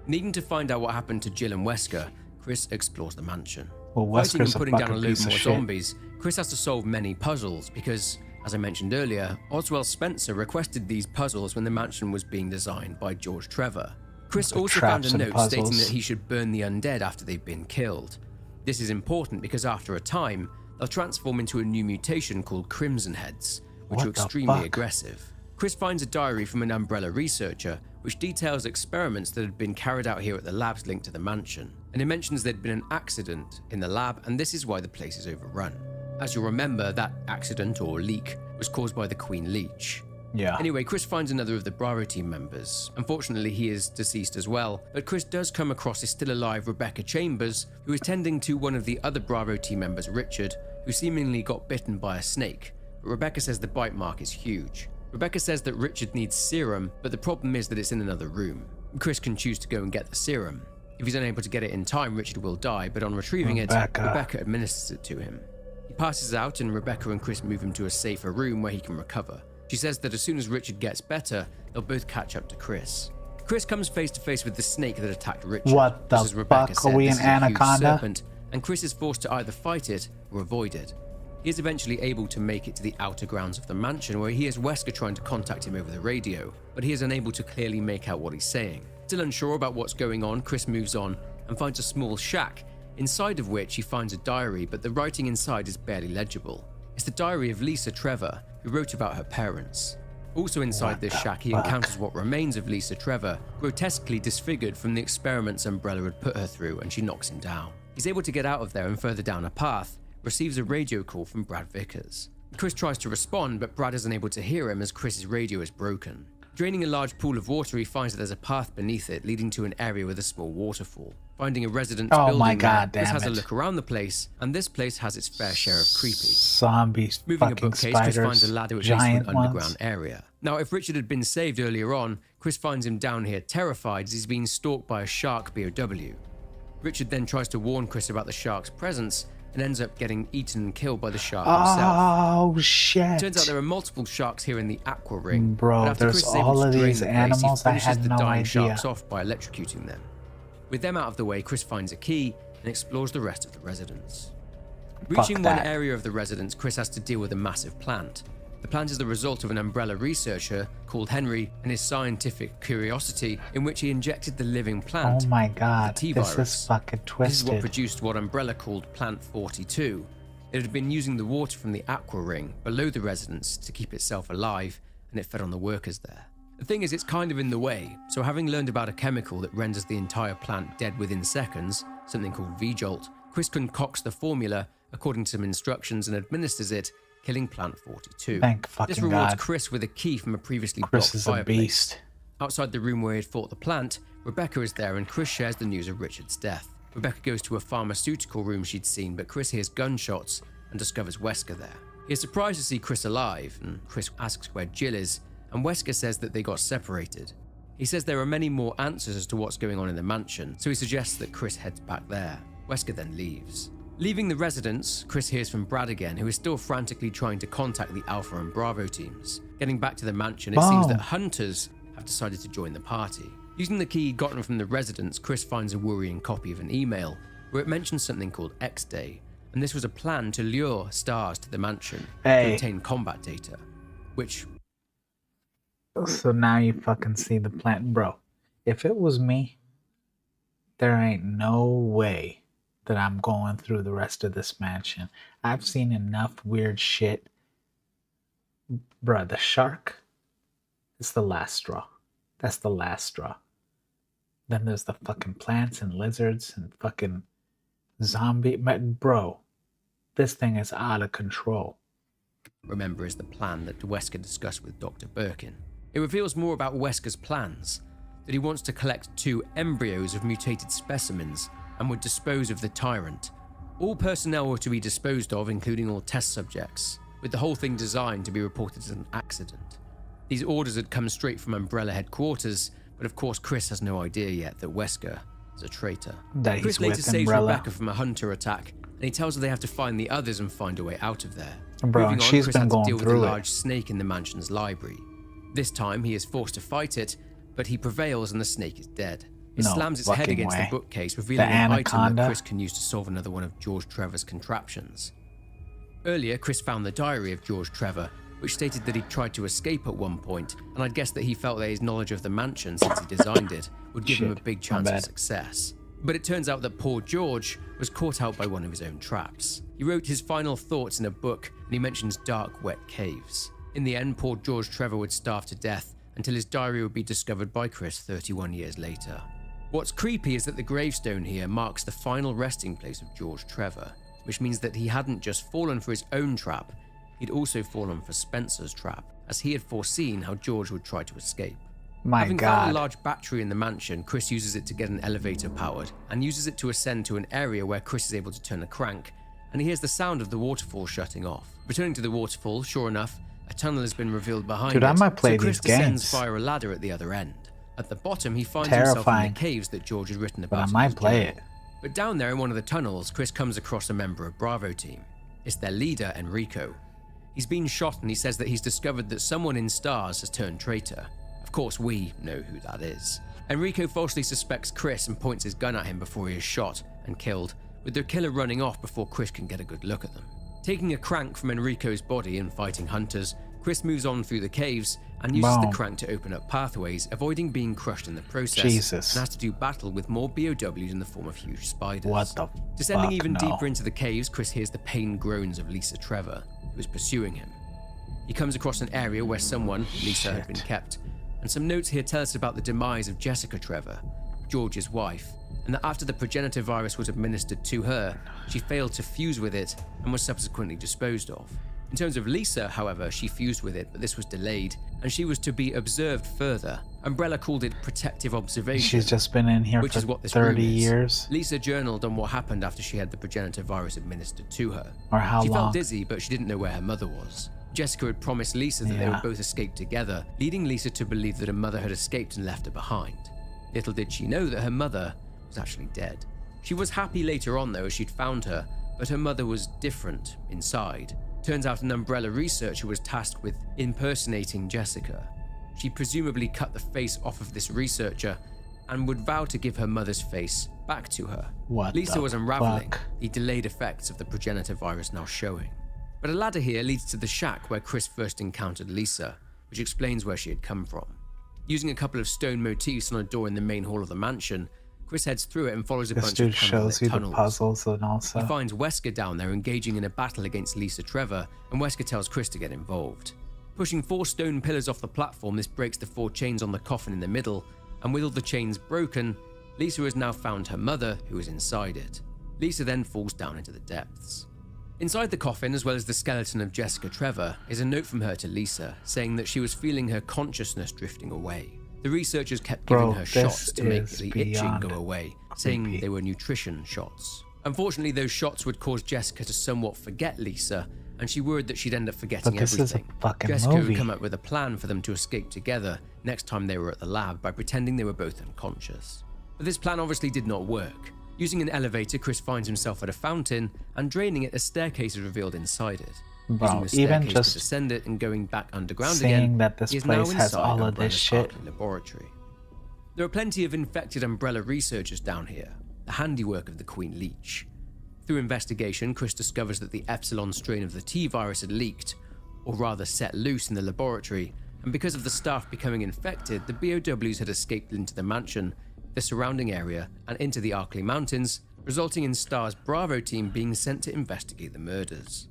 Needing to find out what happened to Jill and Wesker, Chris explores the mansion. Well, Fighting and Wesker's a putting down a fucking load piece more of shit. zombies, Chris has to solve many puzzles because, as I mentioned earlier, Oswell Spencer requested these puzzles when the mansion was being designed by George Trevor. Chris The also found traps a and note stating puzzles. that he should burn the undead after they've been killed. This is important because after a time, they'll transform into a new mutation called Crimson Heads, which What are the extremely fuck? aggressive. Chris finds a diary from an Umbrella researcher which details experiments that had been carried out here at the labs linked to the mansion, and it mentions there'd been an accident in the lab and this is why the place is overrun. As you'll remember, that accident or leak was caused by the Queen Leech. Yeah. Anyway, Chris finds another of the Bravo team members. Unfortunately, he is deceased as well, but Chris does come across his still alive Rebecca Chambers, who is tending to one of the other Bravo team members, Richard, who seemingly got bitten by a snake, but Rebecca says the bite mark is huge. Rebecca says that Richard needs serum, but the problem is that it's in another room. Chris can choose to go and get the serum. If he's unable to get it in time, Richard will die, but on retrieving it, Rebecca administers it to him. He passes out and Rebecca and Chris move him to a safer room where he can recover. She says that as soon as Richard gets better, they'll both catch up to Chris. Chris comes face to face with the snake that attacked Richard. What the Just as Rebecca fuck? said, Are we this an is a huge anaconda? serpent, and Chris is forced to either fight it or avoid it. He is eventually able to make it to the outer grounds of the mansion where he hears Wesker trying to contact him over the radio, but he is unable to clearly make out what he's saying. Still unsure about what's going on, Chris moves on and finds a small shack, inside of which he finds a diary, but the writing inside is barely legible. It's the diary of Lisa Trevor, who wrote about her parents. Also inside this shack, he encounters what remains of Lisa Trevor, grotesquely disfigured from the experiments Umbrella had put her through, and she knocks him down. He's able to get out of there and further down a path, receives a radio call from Brad Vickers. Chris tries to respond, but Brad is unable to hear him as Chris's radio is broken. Draining a large pool of water, he finds that there's a path beneath it leading to an area with a small waterfall. Finding a residence building there, Chris has a look around the place, and this place has its fair share of creepy. Zombies, Moving a fucking bookcase, spiders, Chris finds a ladder which leads to an giant underground ones. area. Now, if Richard had been saved earlier on, Chris finds him down here terrified as he's being stalked by a shark BOW. Richard then tries to warn Chris about the shark's presence and ends up getting eaten and killed by the shark himself. Oh shit! Turns out there are multiple sharks here in the Aqua Ring. Bro, but after there's Chris is able all to of drain these the place, animals. he I finishes had the no dying idea. sharks off by electrocuting them. With them out of the way, Chris finds a key and explores the rest of the residence. Reaching one area of the residence, Chris has to deal with a massive plant. The plant is the result of an Umbrella researcher called Henry and his scientific curiosity, in which he injected the living plant. Oh my god, with the this T-virus. is fucking This is twisted. what produced what Umbrella called Plant 42. It had been using the water from the Aqua Ring below the residence to keep itself alive, and it fed on the workers there. The thing is, it's kind of in the way, so having learned about a chemical that renders the entire plant dead within seconds, something called V-Jolt, Chris concocts the formula according to some instructions and administers it, killing Plant 42. Thank fucking This rewards God. Chris with a key from a previously Chris blocked is a fireplace. beast. Outside the room where he had fought the plant, Rebecca is there and Chris shares the news of Richard's death. Rebecca goes to a pharmaceutical room she'd seen, but Chris hears gunshots and discovers Wesker there. He is surprised to see Chris alive, and Chris asks where Jill is, and Wesker says that they got separated. He says there are many more answers as to what's going on in the mansion, so he suggests that Chris heads back there. Wesker then leaves. Leaving the residence, Chris hears from Brad again, who is still frantically trying to contact the Alpha and Bravo teams. Getting back to the mansion, it seems that hunters have decided to join the party. Using the key gotten from the residence, Chris finds a worrying copy of an email where it mentions something called X-Day, and this was a plan to lure stars to the mansion to obtain combat data, which... So now you fucking see the plan. Bro, if it was me, there ain't no way that I'm going through the rest of this mansion. I've seen enough weird shit. Bruh, the shark is the last straw. That's the last straw. Then there's the fucking plants and lizards and fucking zombie. Bro, this thing is out of control. Remember, is the plan that Wesker discussed with Dr. Birkin. It reveals more about Wesker's plans, that he wants to collect 2 embryos of mutated specimens and would dispose of the tyrant. All personnel were to be disposed of, including all test subjects, with the whole thing designed to be reported as an accident. These orders had come straight from Umbrella headquarters, but of course Chris has no idea yet that Wesker is a traitor. Chris later saves Rebecca from a hunter attack, and he tells her they have to find the others and find a way out of there. Bro, and she's Chris been had to going deal with through a it. large snake in the mansion's library. This time he is forced to fight it, but he prevails and the snake is dead. It slams its head against the bookcase, revealing an item that Chris can use to solve another one of George Trevor's contraptions. Earlier, Chris found the diary of George Trevor, which stated that he tried to escape at one point, and I'd guess that he felt that his knowledge of the mansion since he designed it would give him a big chance of success. But it turns out that poor George was caught out by one of his own traps. He wrote his final thoughts in a book, and he mentions dark, wet caves. In the end, poor George Trevor would starve to death until his diary would be discovered by Chris 31 years later. What's creepy is that the gravestone here marks the final resting place of George Trevor, which means that he hadn't just fallen for his own trap, he'd also fallen for Spencer's trap, as he had foreseen how George would try to escape. Having found a large battery in the mansion, Chris uses it to get an elevator powered, and uses it to ascend to an area where Chris is able to turn a crank, and he hears the sound of the waterfall shutting off. Returning to the waterfall, sure enough, a tunnel has been revealed behind it, I might play so Chris these descends games. via a ladder at the other end. At the bottom, he finds himself in the caves that George had written about. But I might play it. But down there in one of the tunnels, Chris comes across a member of Bravo team. It's their leader, Enrico. He's been shot, and he says that he's discovered that someone in Stars has turned traitor. Of course, we know who that is. Enrico falsely suspects Chris and points his gun at him before he is shot and killed, with their killer running off before Chris can get a good look at them. Taking a crank from Enrico's body and fighting hunters, Chris moves on through the caves and uses the crank to open up pathways, avoiding being crushed in the process, and has to do battle with more BOWs in the form of huge spiders. What the Descending fuck, even no. deeper into the caves, Chris hears the pained groans of Lisa Trevor, who is pursuing him. He comes across an area where someone, Lisa, had been kept, and some notes here tell us about the demise of Jessica Trevor, George's wife, and that after the progenitor virus was administered to her, she failed to fuse with it and was subsequently disposed of. In terms of Lisa, however, she fused with it, but this was delayed, and she was to be observed further. Umbrella called it protective observation. She's just been in here for 30 years. Lisa journaled on what happened after she had the progenitor virus administered to her. Or how long. She felt dizzy, but she didn't know where her mother was. Jessica had promised Lisa that they would both escape together, leading Lisa to believe that her mother had escaped and left her behind. Little did she know that her mother was actually dead. She was happy later on, though, as she'd found her, but her mother was different inside. Turns out an Umbrella researcher was tasked with impersonating Jessica. She presumably cut the face off of this researcher and would vow to give her mother's face back to her. Lisa was unraveling the delayed effects of the progenitor virus now showing. But a ladder here leads to the shack where Chris first encountered Lisa, which explains where she had come from. Using a couple of stone motifs on a door in the main hall of the mansion, Chris heads through it and follows a bunch of shows you tunnels. the puzzles and also. He finds Wesker down there engaging in a battle against Lisa Trevor, and Wesker tells Chris to get involved. Pushing 4 stone pillars off the platform, this breaks the 4 chains on the coffin in the middle, and with all the chains broken, Lisa has now found her mother, who is inside it. Lisa then falls down into the depths. Inside the coffin, as well as the skeleton of Jessica Trevor, is a note from her to Lisa, saying that she was feeling her consciousness drifting away. The researchers kept giving her shots to make the itching go away, saying they were nutrition shots. Unfortunately, those shots would cause Jessica to somewhat forget Lisa, and she worried that she'd end up forgetting everything. Is a fucking Jessica movie. would come up with a plan for them to escape together next time they were at the lab by pretending they were both unconscious. But this plan obviously did not work. Using an elevator, Chris finds himself at a fountain, and draining it, a staircase is revealed inside it. Bro, Using the even staircase just to descend it and going back underground seeing again, that this he is now place has inside all of this Umbrella's shit. Arklay laboratory. There are plenty of infected Umbrella researchers down here, the handiwork of the Queen Leech. Through investigation, Chris discovers that the Epsilon strain of the T-virus had leaked, or rather set loose in the laboratory, and because of the staff becoming infected, the BOWs had escaped into the mansion, the surrounding area, and into the Arklay Mountains, resulting in STAR's Bravo team being sent to investigate the murders.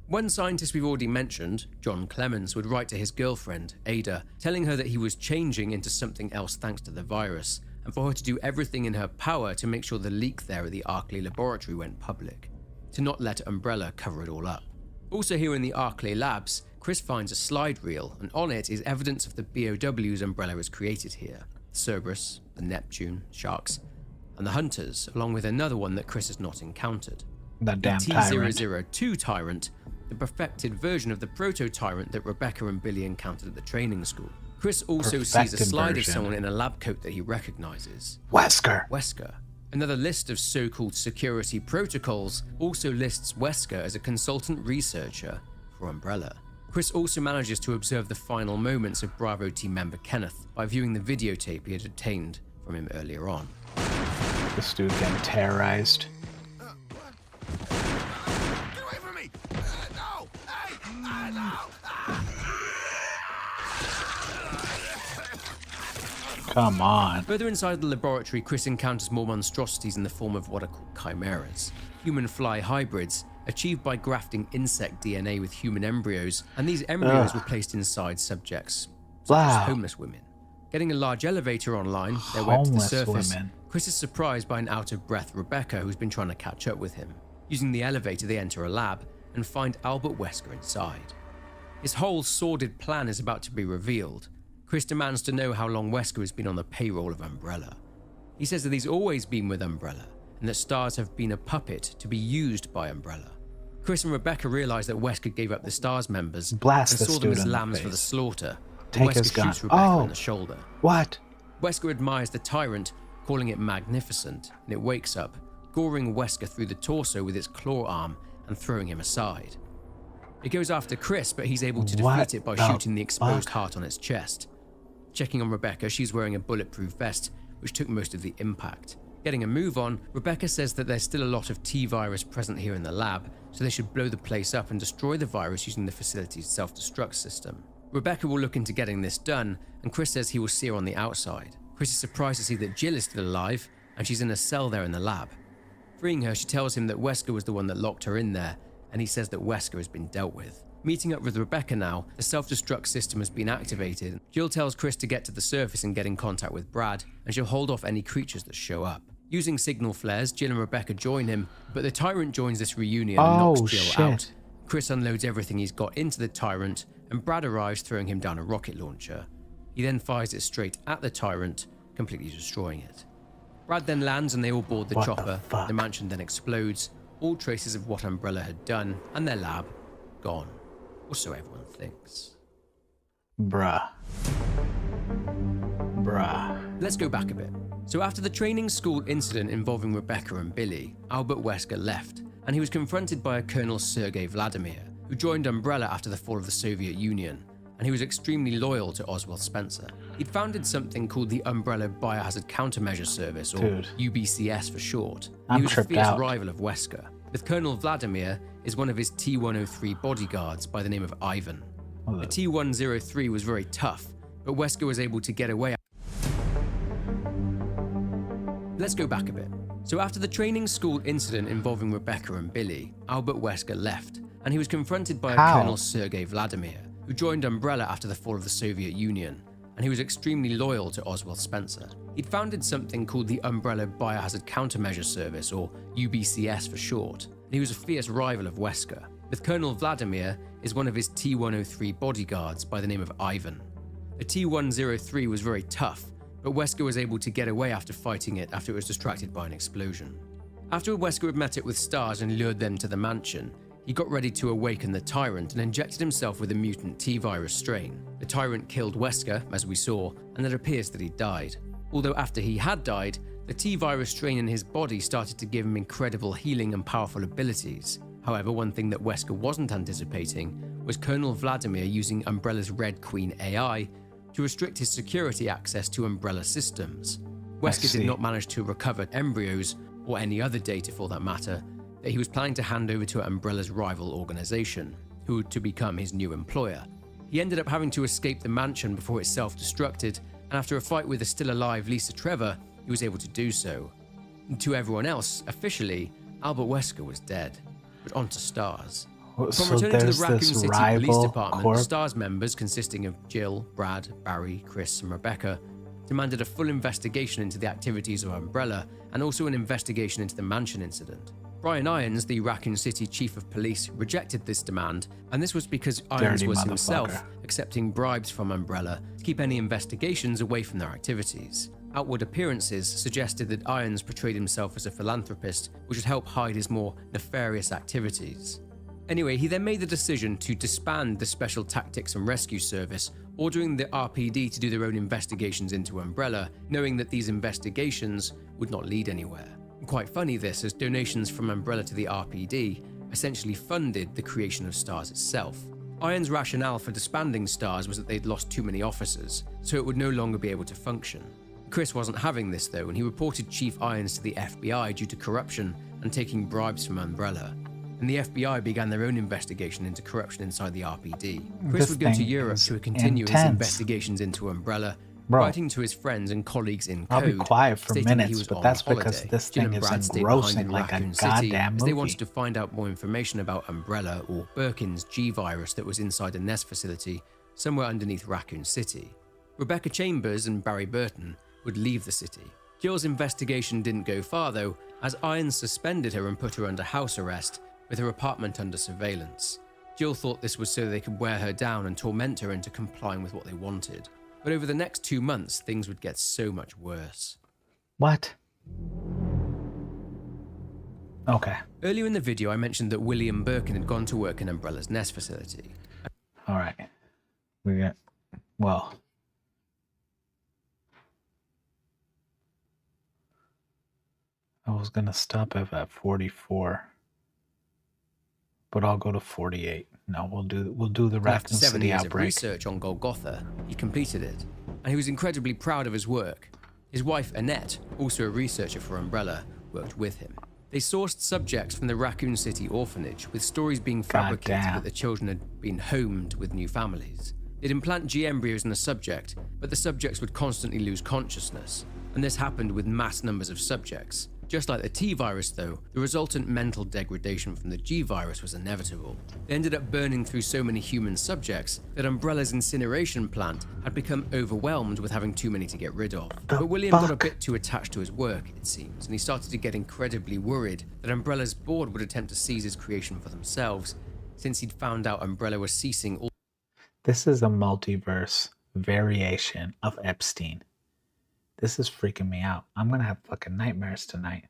One scientist we've already mentioned, John Clemens, would write to his girlfriend, Ada, telling her that he was changing into something else thanks to the virus, and for her to do everything in her power to make sure the leak there at the Arklay laboratory went public, to not let Umbrella cover it all up. Also here in the Arklay labs, Chris finds a slide reel, and on it is evidence of the BOWs Umbrella has created here. The Cerberus, the Neptune, Sharks, and the Hunters, along with another one that Chris has not encountered. That damn the tyrant. T-002 Tyrant, the perfected version of the proto-tyrant that Rebecca and Billy encountered at the training school. Chris also sees a slide of someone in a lab coat that he recognizes. Wesker. Another list of so-called security protocols also lists Wesker as a consultant researcher for Umbrella. Chris also manages to observe the final moments of Bravo team member Kenneth by viewing the videotape he had obtained from him earlier on. This dude getting terrorized. Get away from me! No! Hey! No! Come on. Further inside the laboratory, Chris encounters more monstrosities in the form of what are called chimeras, human-fly hybrids achieved by grafting insect DNA with human embryos, and these embryos were placed inside subjects, such as homeless women. Getting a large elevator online, their way up to the surface, Chris is surprised by an out-of-breath Rebecca who's been trying to catch up with him. Using the elevator, they enter a lab and find Albert Wesker inside. His whole sordid plan is about to be revealed. Chris demands to know how long Wesker has been on the payroll of Umbrella. He says that he's always been with Umbrella, and that STARS have been a puppet to be used by Umbrella. Chris and Rebecca realize that Wesker gave up the STARS members and saw them as lambs for the slaughter. Take his gun. Shoots Rebecca in the shoulder. What? Wesker admires the tyrant, calling it magnificent, and it wakes up, goring Wesker through the torso with its claw arm and throwing him aside. It goes after Chris, but he's able to defeat it by shooting the exposed heart on its chest. Checking on Rebecca, she's wearing a bulletproof vest, which took most of the impact. Getting a move on, Rebecca says that there's still a lot of T-virus present here in the lab, so they should blow the place up and destroy the virus using the facility's self-destruct system. Rebecca will look into getting this done, and Chris says he will see her on the outside. Chris is surprised to see that Jill is still alive, and she's in a cell there in the lab. Freeing her, she tells him that Wesker was the one that locked her in there, and he says that Wesker has been dealt with. Meeting up with Rebecca now, the self-destruct system has been activated. Jill tells Chris to get to the surface and get in contact with Brad, and she'll hold off any creatures that show up. Using signal flares, Jill and Rebecca join him, but the Tyrant joins this reunion and knocks Jill out. Chris unloads everything he's got into the Tyrant, and Brad arrives, throwing him down a rocket launcher. He then fires it straight at the Tyrant, completely destroying it. Brad then lands and they all board the chopper. The mansion then explodes, all traces of what Umbrella had done, and their lab, gone. Or so everyone thinks. Bruh. Let's go back a bit. So after the training school incident involving Rebecca and Billy, Albert Wesker left, and he was confronted by a Colonel Sergei Vladimir, who joined Umbrella after the fall of the Soviet Union, and he was extremely loyal to Oswald Spencer. He'd founded something called the Umbrella Biohazard Countermeasure Service, or UBCS for short. He was a fierce rival of Wesker, with Colonel Vladimir is one of his T-103 bodyguards by the name of Ivan. The T-103 was very tough, but Wesker was able to get away. Let's go back a bit. So after the training school incident involving Rebecca and Billy, Albert Wesker left, and he was confronted by a Colonel Sergei Vladimir, who joined Umbrella after the fall of the Soviet Union, and he was extremely loyal to Oswald Spencer. He'd founded something called the Umbrella Biohazard Countermeasure Service, or UBCS for short, and he was a fierce rival of Wesker, with Colonel Vladimir is one of his T-103 bodyguards by the name of Ivan. The T-103 was very tough, but Wesker was able to get away after fighting it after it was distracted by an explosion. After Wesker had met it with Stars and lured them to the mansion, he got ready to awaken the Tyrant and injected himself with a mutant T-virus strain. The Tyrant killed Wesker, as we saw, and it appears that he died. Although after he had died, the T-virus strain in his body started to give him incredible healing and powerful abilities. However, one thing that Wesker wasn't anticipating was Colonel Vladimir using Umbrella's Red Queen AI to restrict his security access to Umbrella systems. Wesker did not manage to recover embryos, or any other data for that matter, that he was planning to hand over to Umbrella's rival organization, who would to become his new employer. He ended up having to escape the mansion before it self-destructed, and after a fight with the still-alive Lisa Trevor, he was able to do so. And to everyone else, officially, Albert Wesker was dead. But on to Stars. Upon returning to the Raccoon City Police Department, the Stars members, consisting of Jill, Brad, Barry, Chris, and Rebecca, demanded a full investigation into the activities of Umbrella and also an investigation into the mansion incident. Brian Irons, the Raccoon City Chief of Police, rejected this demand, and this was because Irons was himself accepting bribes from Umbrella to keep any investigations away from their activities. Outward appearances suggested that Irons portrayed himself as a philanthropist, which would help hide his more nefarious activities. Anyway, he then made the decision to disband the Special Tactics and Rescue Service, ordering the RPD to do their own investigations into Umbrella, knowing that these investigations would not lead anywhere. Quite funny this, as donations from Umbrella to the RPD essentially funded the creation of Stars itself. Irons' rationale for disbanding Stars was that they'd lost too many officers, so it would no longer be able to function. Chris wasn't having this though, and he reported Chief Irons to the FBI due to corruption and taking bribes from Umbrella. And the FBI began their own investigation into corruption inside the RPD. Chris would go to Europe to continue his investigations into Umbrella, writing to his friends and colleagues in code, I'll be quiet for minutes, was but that's because holiday. this Jill thing and is Brad stayed engrossing behind like in a Raccoon City, goddamn as they movie. wanted to find out more information about Umbrella or Birkin's G-virus that was inside a nest facility somewhere underneath Raccoon City. Rebecca Chambers and Barry Burton would leave the city. Jill's investigation didn't go far though, as Irons suspended her and put her under house arrest, with her apartment under surveillance. Jill thought this was so they could wear her down and torment her into complying with what they wanted. But over the next 2 months, things would get so much worse. What? Okay. Earlier in the video, I mentioned that William Birkin had gone to work in Umbrella's nest facility. All right. We got, well, I was going to stop at 44, but I'll go to 48. No, we'll do the Raccoon After 7 City years of outbreak. research on Golgotha, he completed it, and he was incredibly proud of his work. His wife, Annette, also a researcher for Umbrella, worked with him. They sourced subjects from the Raccoon City orphanage, with stories being fabricated that the children had been homed with new families. They'd implant G embryos in the subject, but the subjects would constantly lose consciousness, and this happened with mass numbers of subjects. Just like the T-virus though, the resultant mental degradation from the G-virus was inevitable. They ended up burning through so many human subjects that Umbrella's incineration plant had become overwhelmed with having too many to get rid of. But William got a bit too attached to his work, it seems, and he started to get incredibly worried that Umbrella's board would attempt to seize his creation for themselves, since he'd found out Umbrella was ceasing all... This is a multiverse variation of Epstein. This is freaking me out. I'm going to have fucking nightmares tonight.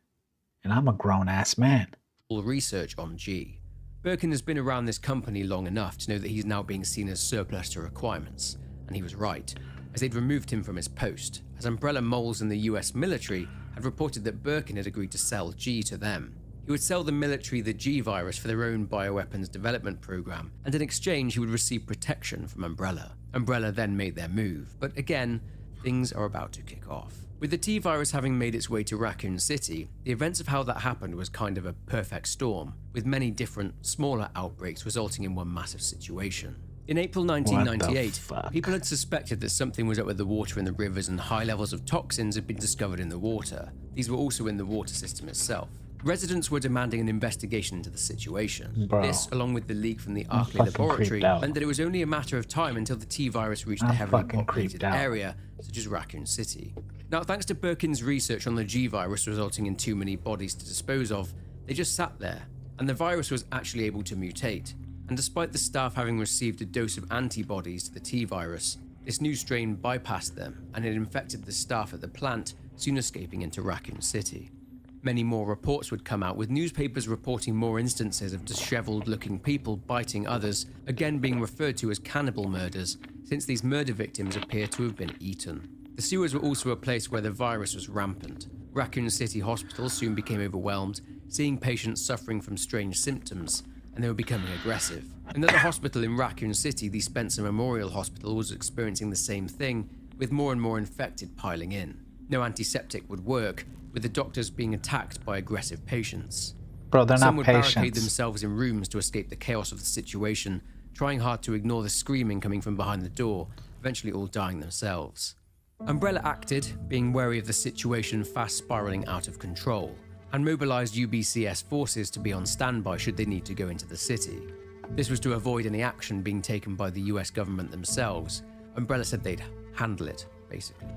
And I'm a grown-ass man. research on G. Birkin has been around this company long enough to know that he's now being seen as surplus to requirements. And he was right, as they'd removed him from his post, as Umbrella moles in the US military had reported that Birkin had agreed to sell G to them. He would sell the military the G-virus for their own bioweapons development program, and in exchange he would receive protection from Umbrella. Umbrella then made their move, but again, things are about to kick off. With the T-virus having made its way to Raccoon City, the events of how that happened was kind of a perfect storm, with many different, smaller outbreaks resulting in one massive situation. In April 1998, people had suspected that something was up with the water in the rivers and high levels of toxins had been discovered in the water. These were also in the water system itself. Residents were demanding an investigation into the situation. This, along with the leak from the Arkley laboratory, meant that it was only a matter of time until the T-virus reached a heavily populated area, such as Raccoon City. Now, thanks to Birkin's research on the G-virus resulting in too many bodies to dispose of, they just sat there, and the virus was actually able to mutate. And despite the staff having received a dose of antibodies to the T-virus, This new strain bypassed them, and it infected the staff at the plant, soon escaping into Raccoon City. Many more reports would come out, with newspapers reporting more instances of disheveled-looking people biting others, again being referred to as cannibal murders, since these murder victims appear to have been eaten. The sewers were also a place where the virus was rampant. Raccoon City Hospital soon became overwhelmed, seeing patients suffering from strange symptoms, and they were becoming aggressive. Another hospital in Raccoon City, the Spencer Memorial Hospital, was experiencing the same thing, with more and more infected piling in. No antiseptic would work, with the doctors being attacked by aggressive patients. Bro, they're Some not would patients. barricade themselves in rooms to escape the chaos of the situation, trying hard to ignore the screaming coming from behind the door, eventually all dying themselves. Umbrella acted, being wary of the situation fast spiraling out of control, and mobilized UBCS forces to be on standby should they need to go into the city. This was to avoid any action being taken by the US government themselves. Umbrella said they'd handle it, basically.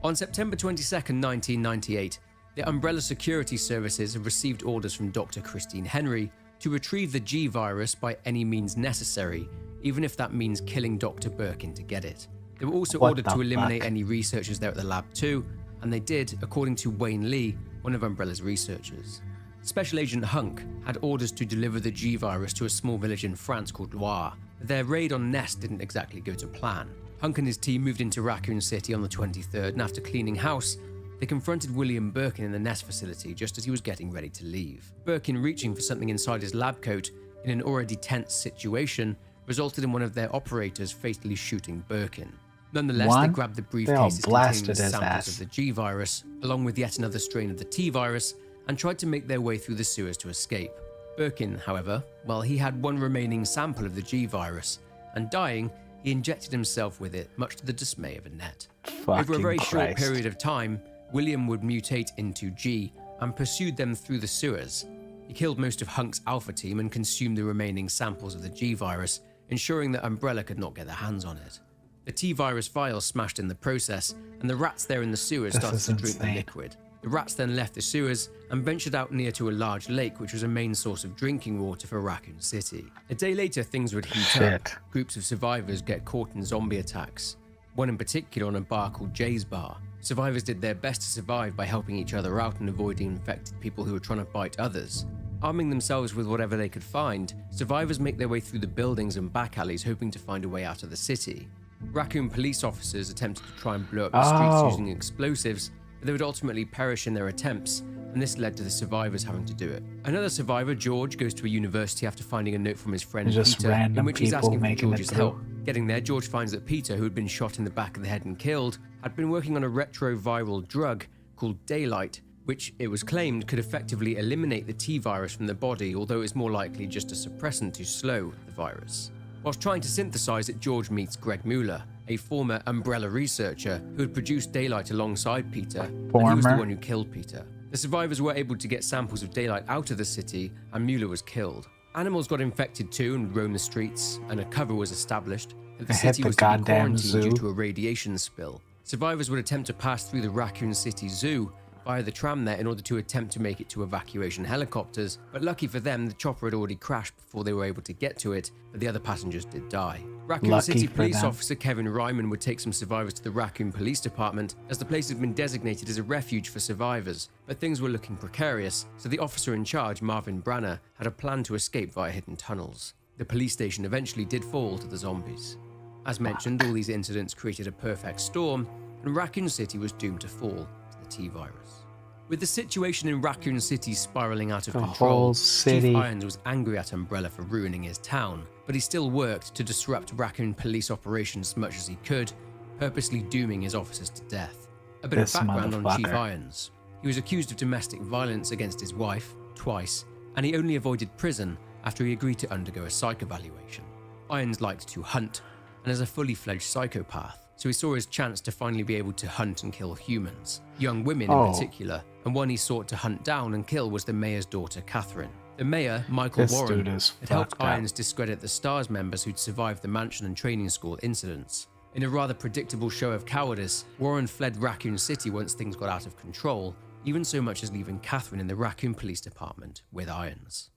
On September 22, 1998, the Umbrella Security Services have received orders from Dr. Christine Henry to retrieve the G virus by any means necessary, even if that means killing Dr. Birkin to get it. They were also ordered to eliminate any researchers there at the lab too, and they did, according to Wayne Lee, one of Umbrella's researchers. Special Agent Hunk had orders to deliver the G virus to a small village in France called Loire, but their raid on Nest didn't exactly go to plan. Hunk and his team moved into Raccoon City on the 23rd, and after cleaning house, they confronted William Birkin in the Nest facility just as he was getting ready to leave. Birkin, reaching for something inside his lab coat in an already tense situation, resulted in one of their operators fatally shooting Birkin. Nonetheless, they grabbed the briefcases containing the samples of the G virus, along with yet another strain of the T virus, and tried to make their way through the sewers to escape. Birkin, however, well, he had one remaining sample of the G virus, and dying, he injected himself with it, much to the dismay of Annette. Over a very short period of time, William would mutate into G and pursued them through the sewers. He killed most of Hunk's Alpha team and consumed the remaining samples of the G virus, ensuring that Umbrella could not get their hands on it. The T virus vial smashed in the process, and the rats there in the sewers started to drink the liquid. The rats then left the sewers and ventured out near to a large lake, which was a main source of drinking water for Raccoon City. A day later, things would heat up. Groups of survivors get caught in zombie attacks, one in particular on a bar called Jay's Bar. Survivors did their best to survive by helping each other out and avoiding infected people who were trying to bite others. Arming themselves with whatever they could find, survivors make their way through the buildings and back alleys hoping to find a way out of the city. Raccoon police officers attempted to try and blow up the streets using explosives, but they would ultimately perish in their attempts, and this led to the survivors having to do it. Another survivor, George, goes to a university after finding a note from his friend Peter, in which he's asking for George's help. Getting there, George finds that Peter, who had been shot in the back of the head and killed, had been working on a retroviral drug called Daylight, which it was claimed could effectively eliminate the T virus from the body, although it's more likely just a suppressant to slow the virus. Whilst trying to synthesize it, George meets Greg Mueller, a former Umbrella researcher who had produced Daylight alongside Peter, and he was the one who killed Peter. The survivors were able to get samples of Daylight out of the city, and Mueller was killed. Animals got infected too and roamed the streets, and a cover was established that the city was to be quarantined due to a radiation spill. Survivors would attempt to pass through the Raccoon City Zoo via the tram there in order to attempt to make it to evacuation helicopters, but lucky for them, the chopper had already crashed before they were able to get to it, but the other passengers did die. Raccoon City police officer Kevin Ryman would take some survivors to the Raccoon Police Department, as the place had been designated as a refuge for survivors, but things were looking precarious, so the officer in charge, Marvin Branner, had a plan to escape via hidden tunnels. The police station eventually did fall to the zombies. As mentioned, all these incidents created a perfect storm, and Raccoon City was doomed to fall to the T virus. With the situation in Raccoon City spiraling out of control, Chief Irons was angry at Umbrella for ruining his town, but he still worked to disrupt Raccoon police operations as much as he could, purposely dooming his officers to death. A bit of background on Chief Irons. He was accused of domestic violence against his wife, twice, and he only avoided prison after he agreed to undergo a psych evaluation. Irons liked to hunt, and is a fully fledged psychopath, so he saw his chance to finally be able to hunt and kill humans, young women in particular, and one he sought to hunt down and kill was the mayor's daughter, Catherine. The mayor, Michael Warren, had helped Irons discredit the STARS members who'd survived the mansion and training school incidents. In a rather predictable show of cowardice, Warren fled Raccoon City once things got out of control, even so much as leaving Catherine in the Raccoon Police Department with Irons.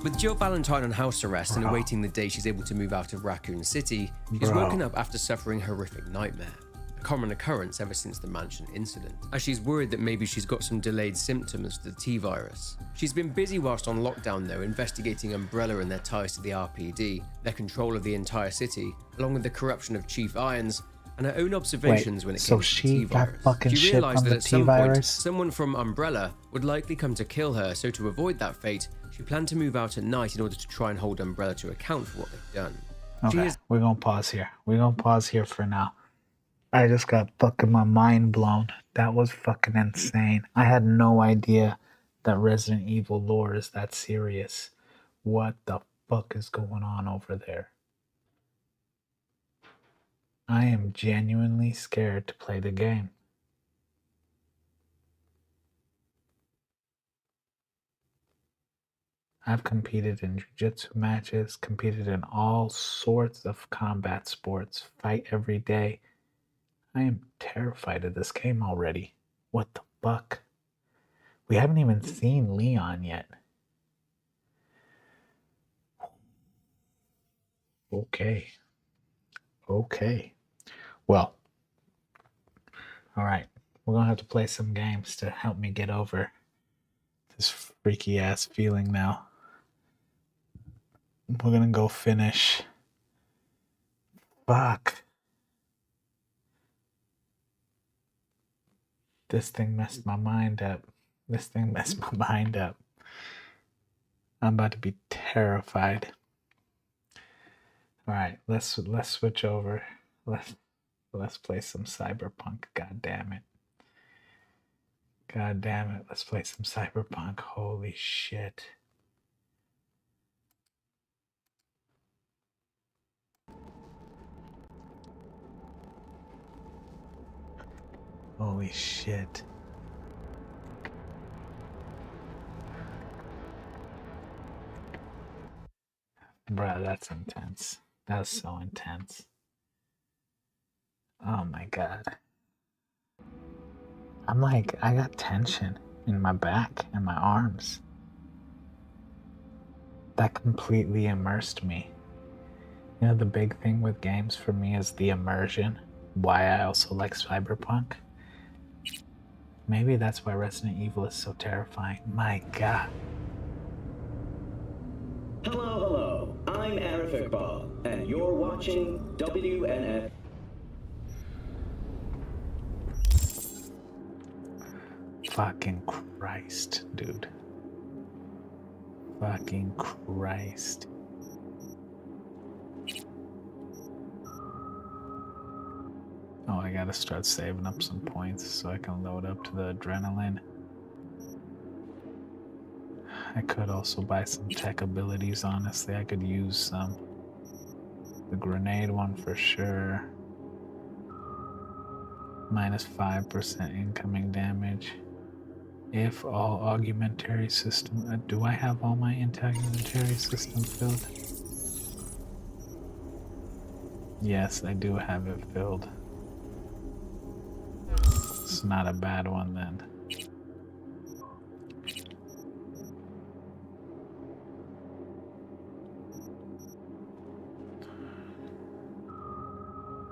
With Jill Valentine on house arrest and awaiting the day she's able to move out of Raccoon City, she's woken up after suffering a horrific nightmare. A common occurrence ever since the mansion incident, as she's worried that maybe she's got some delayed symptoms of the T-virus. She's been busy whilst on lockdown though, investigating Umbrella and their ties to the RPD, their control of the entire city, along with the corruption of Chief Irons, and her own observations when it came to the T-virus. She realised that at some point, someone from Umbrella would likely come to kill her, so to avoid that fate, she planned to move out at night in order to try and hold Umbrella to account for what they've done. Okay, we're gonna pause here. We're gonna pause here for now. I just got fucking my mind blown. That was fucking insane. I had no idea that Resident Evil lore is that serious. What the fuck is going on over there? I am genuinely scared to play the game. I've competed in jiu-jitsu matches, competed in all sorts of combat sports, fight every day. I am terrified of this game already. What the fuck? We haven't even seen Leon yet. Okay. Well, alright. We're gonna have to play some games to help me get over this freaky ass feeling now. We're gonna go finish. Fuck. This thing messed my mind up. I'm about to be terrified. All right, let's switch over. Let's play some Cyberpunk. God damn it. Let's play some Cyberpunk. Holy shit. Holy shit. Bruh, that's intense. That's so intense. Oh my god. I'm like, I got tension in my back and my arms. That completely immersed me. You know, the big thing with games for me is the immersion. Why I also like Cyberpunk. Maybe that's why Resident Evil is so terrifying. My god. Hello. I'm Arif Iqbal, and you're watching WNF. Fucking Christ, dude. Fucking Christ. Oh, I gotta start saving up some points so I can load up to the adrenaline. I could also buy some tech abilities, honestly. I could use some. The grenade one for sure. Minus 5% incoming damage. If all augmentary system... do I have all my augmentary system filled? Yes, I do have it filled. It's not a bad one then.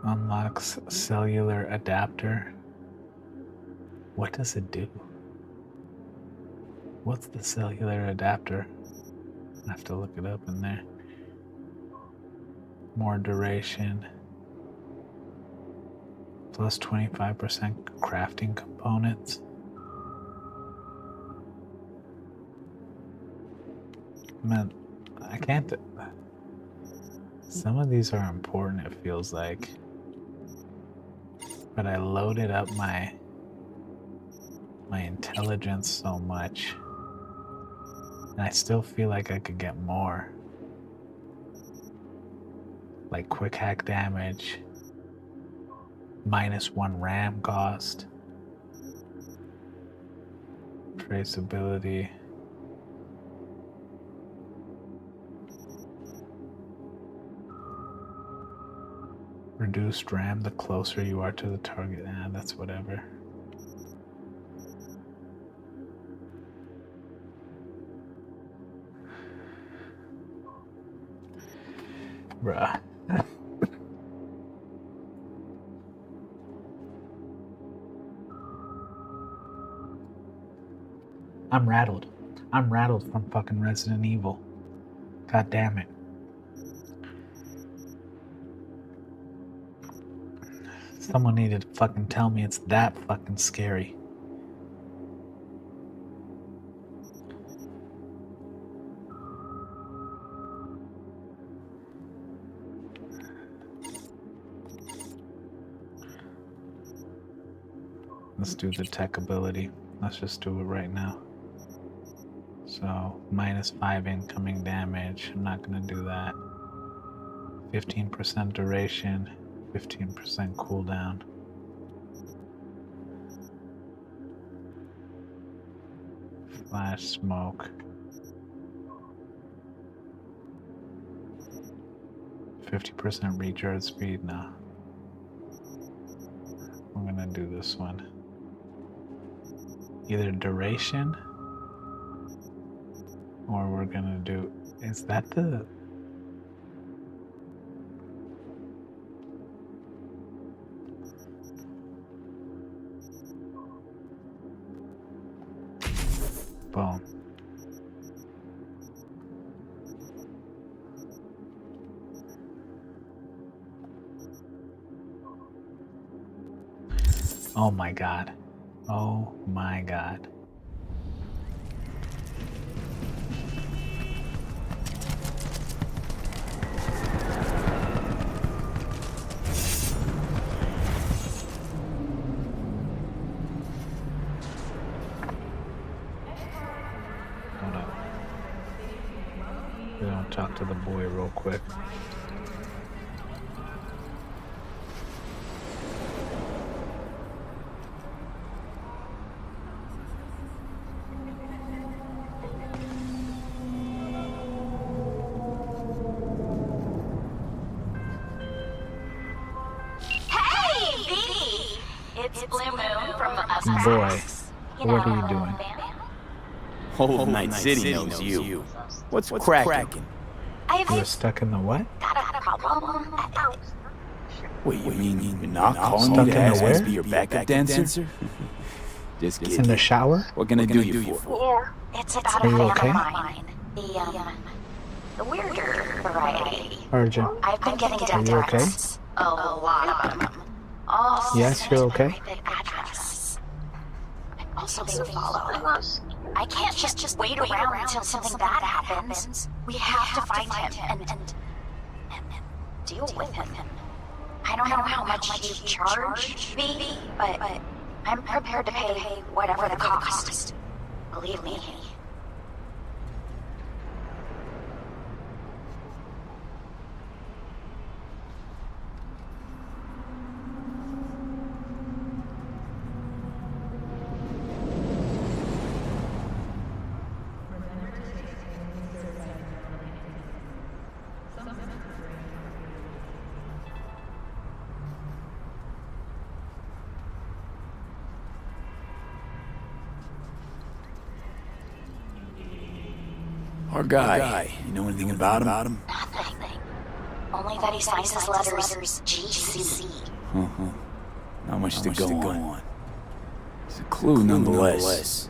Unlocks cellular adapter. What does it do? What's the cellular adapter? I have to look it up in there. More duration. Plus 25% crafting components. Man, I can't... Some of these are important, it feels like. But I loaded up my intelligence so much. And I still feel like I could get more. Like quick hack damage. -1 RAM cost. Traceability. Reduced RAM the closer you are to the target. That's whatever. Bruh. I'm rattled. I'm rattled from fucking Resident Evil. God damn it. Someone needed to fucking tell me it's that fucking scary. Let's do the tech ability. Let's just do it right now. So, -5 incoming damage. I'm not gonna do that. 15% duration, 15% cooldown. Flash smoke. 50% recharge speed now. I'm gonna do this one. Either duration, or we're gonna do, is that the, boom. Oh my god. Oh my god. Hold up. We're gonna talk to the boy real quick. Boy, what are you doing? Whole Night City knows you. What's cracking? You're stuck in the what? Wait, you mean you're not calling me to ask me to be your backup dancer? Just kidding. In the shower? What can I do you for? It's about Are a you fan okay? of mine. The weirder variety. Urgent. I've been getting Are you okay? texts. A lot of them. All Yes, sent you're to my okay? private address. I'm also being followed. I can't just wait around until something bad happens. We have to find him and deal with him. I don't know how much you charge me, but I'm prepared to pay whatever the cost. Believe me. Our guy. You know anything about him? Nothing. Only that he signs his letters GC. Not much to go on. It's a clue nonetheless.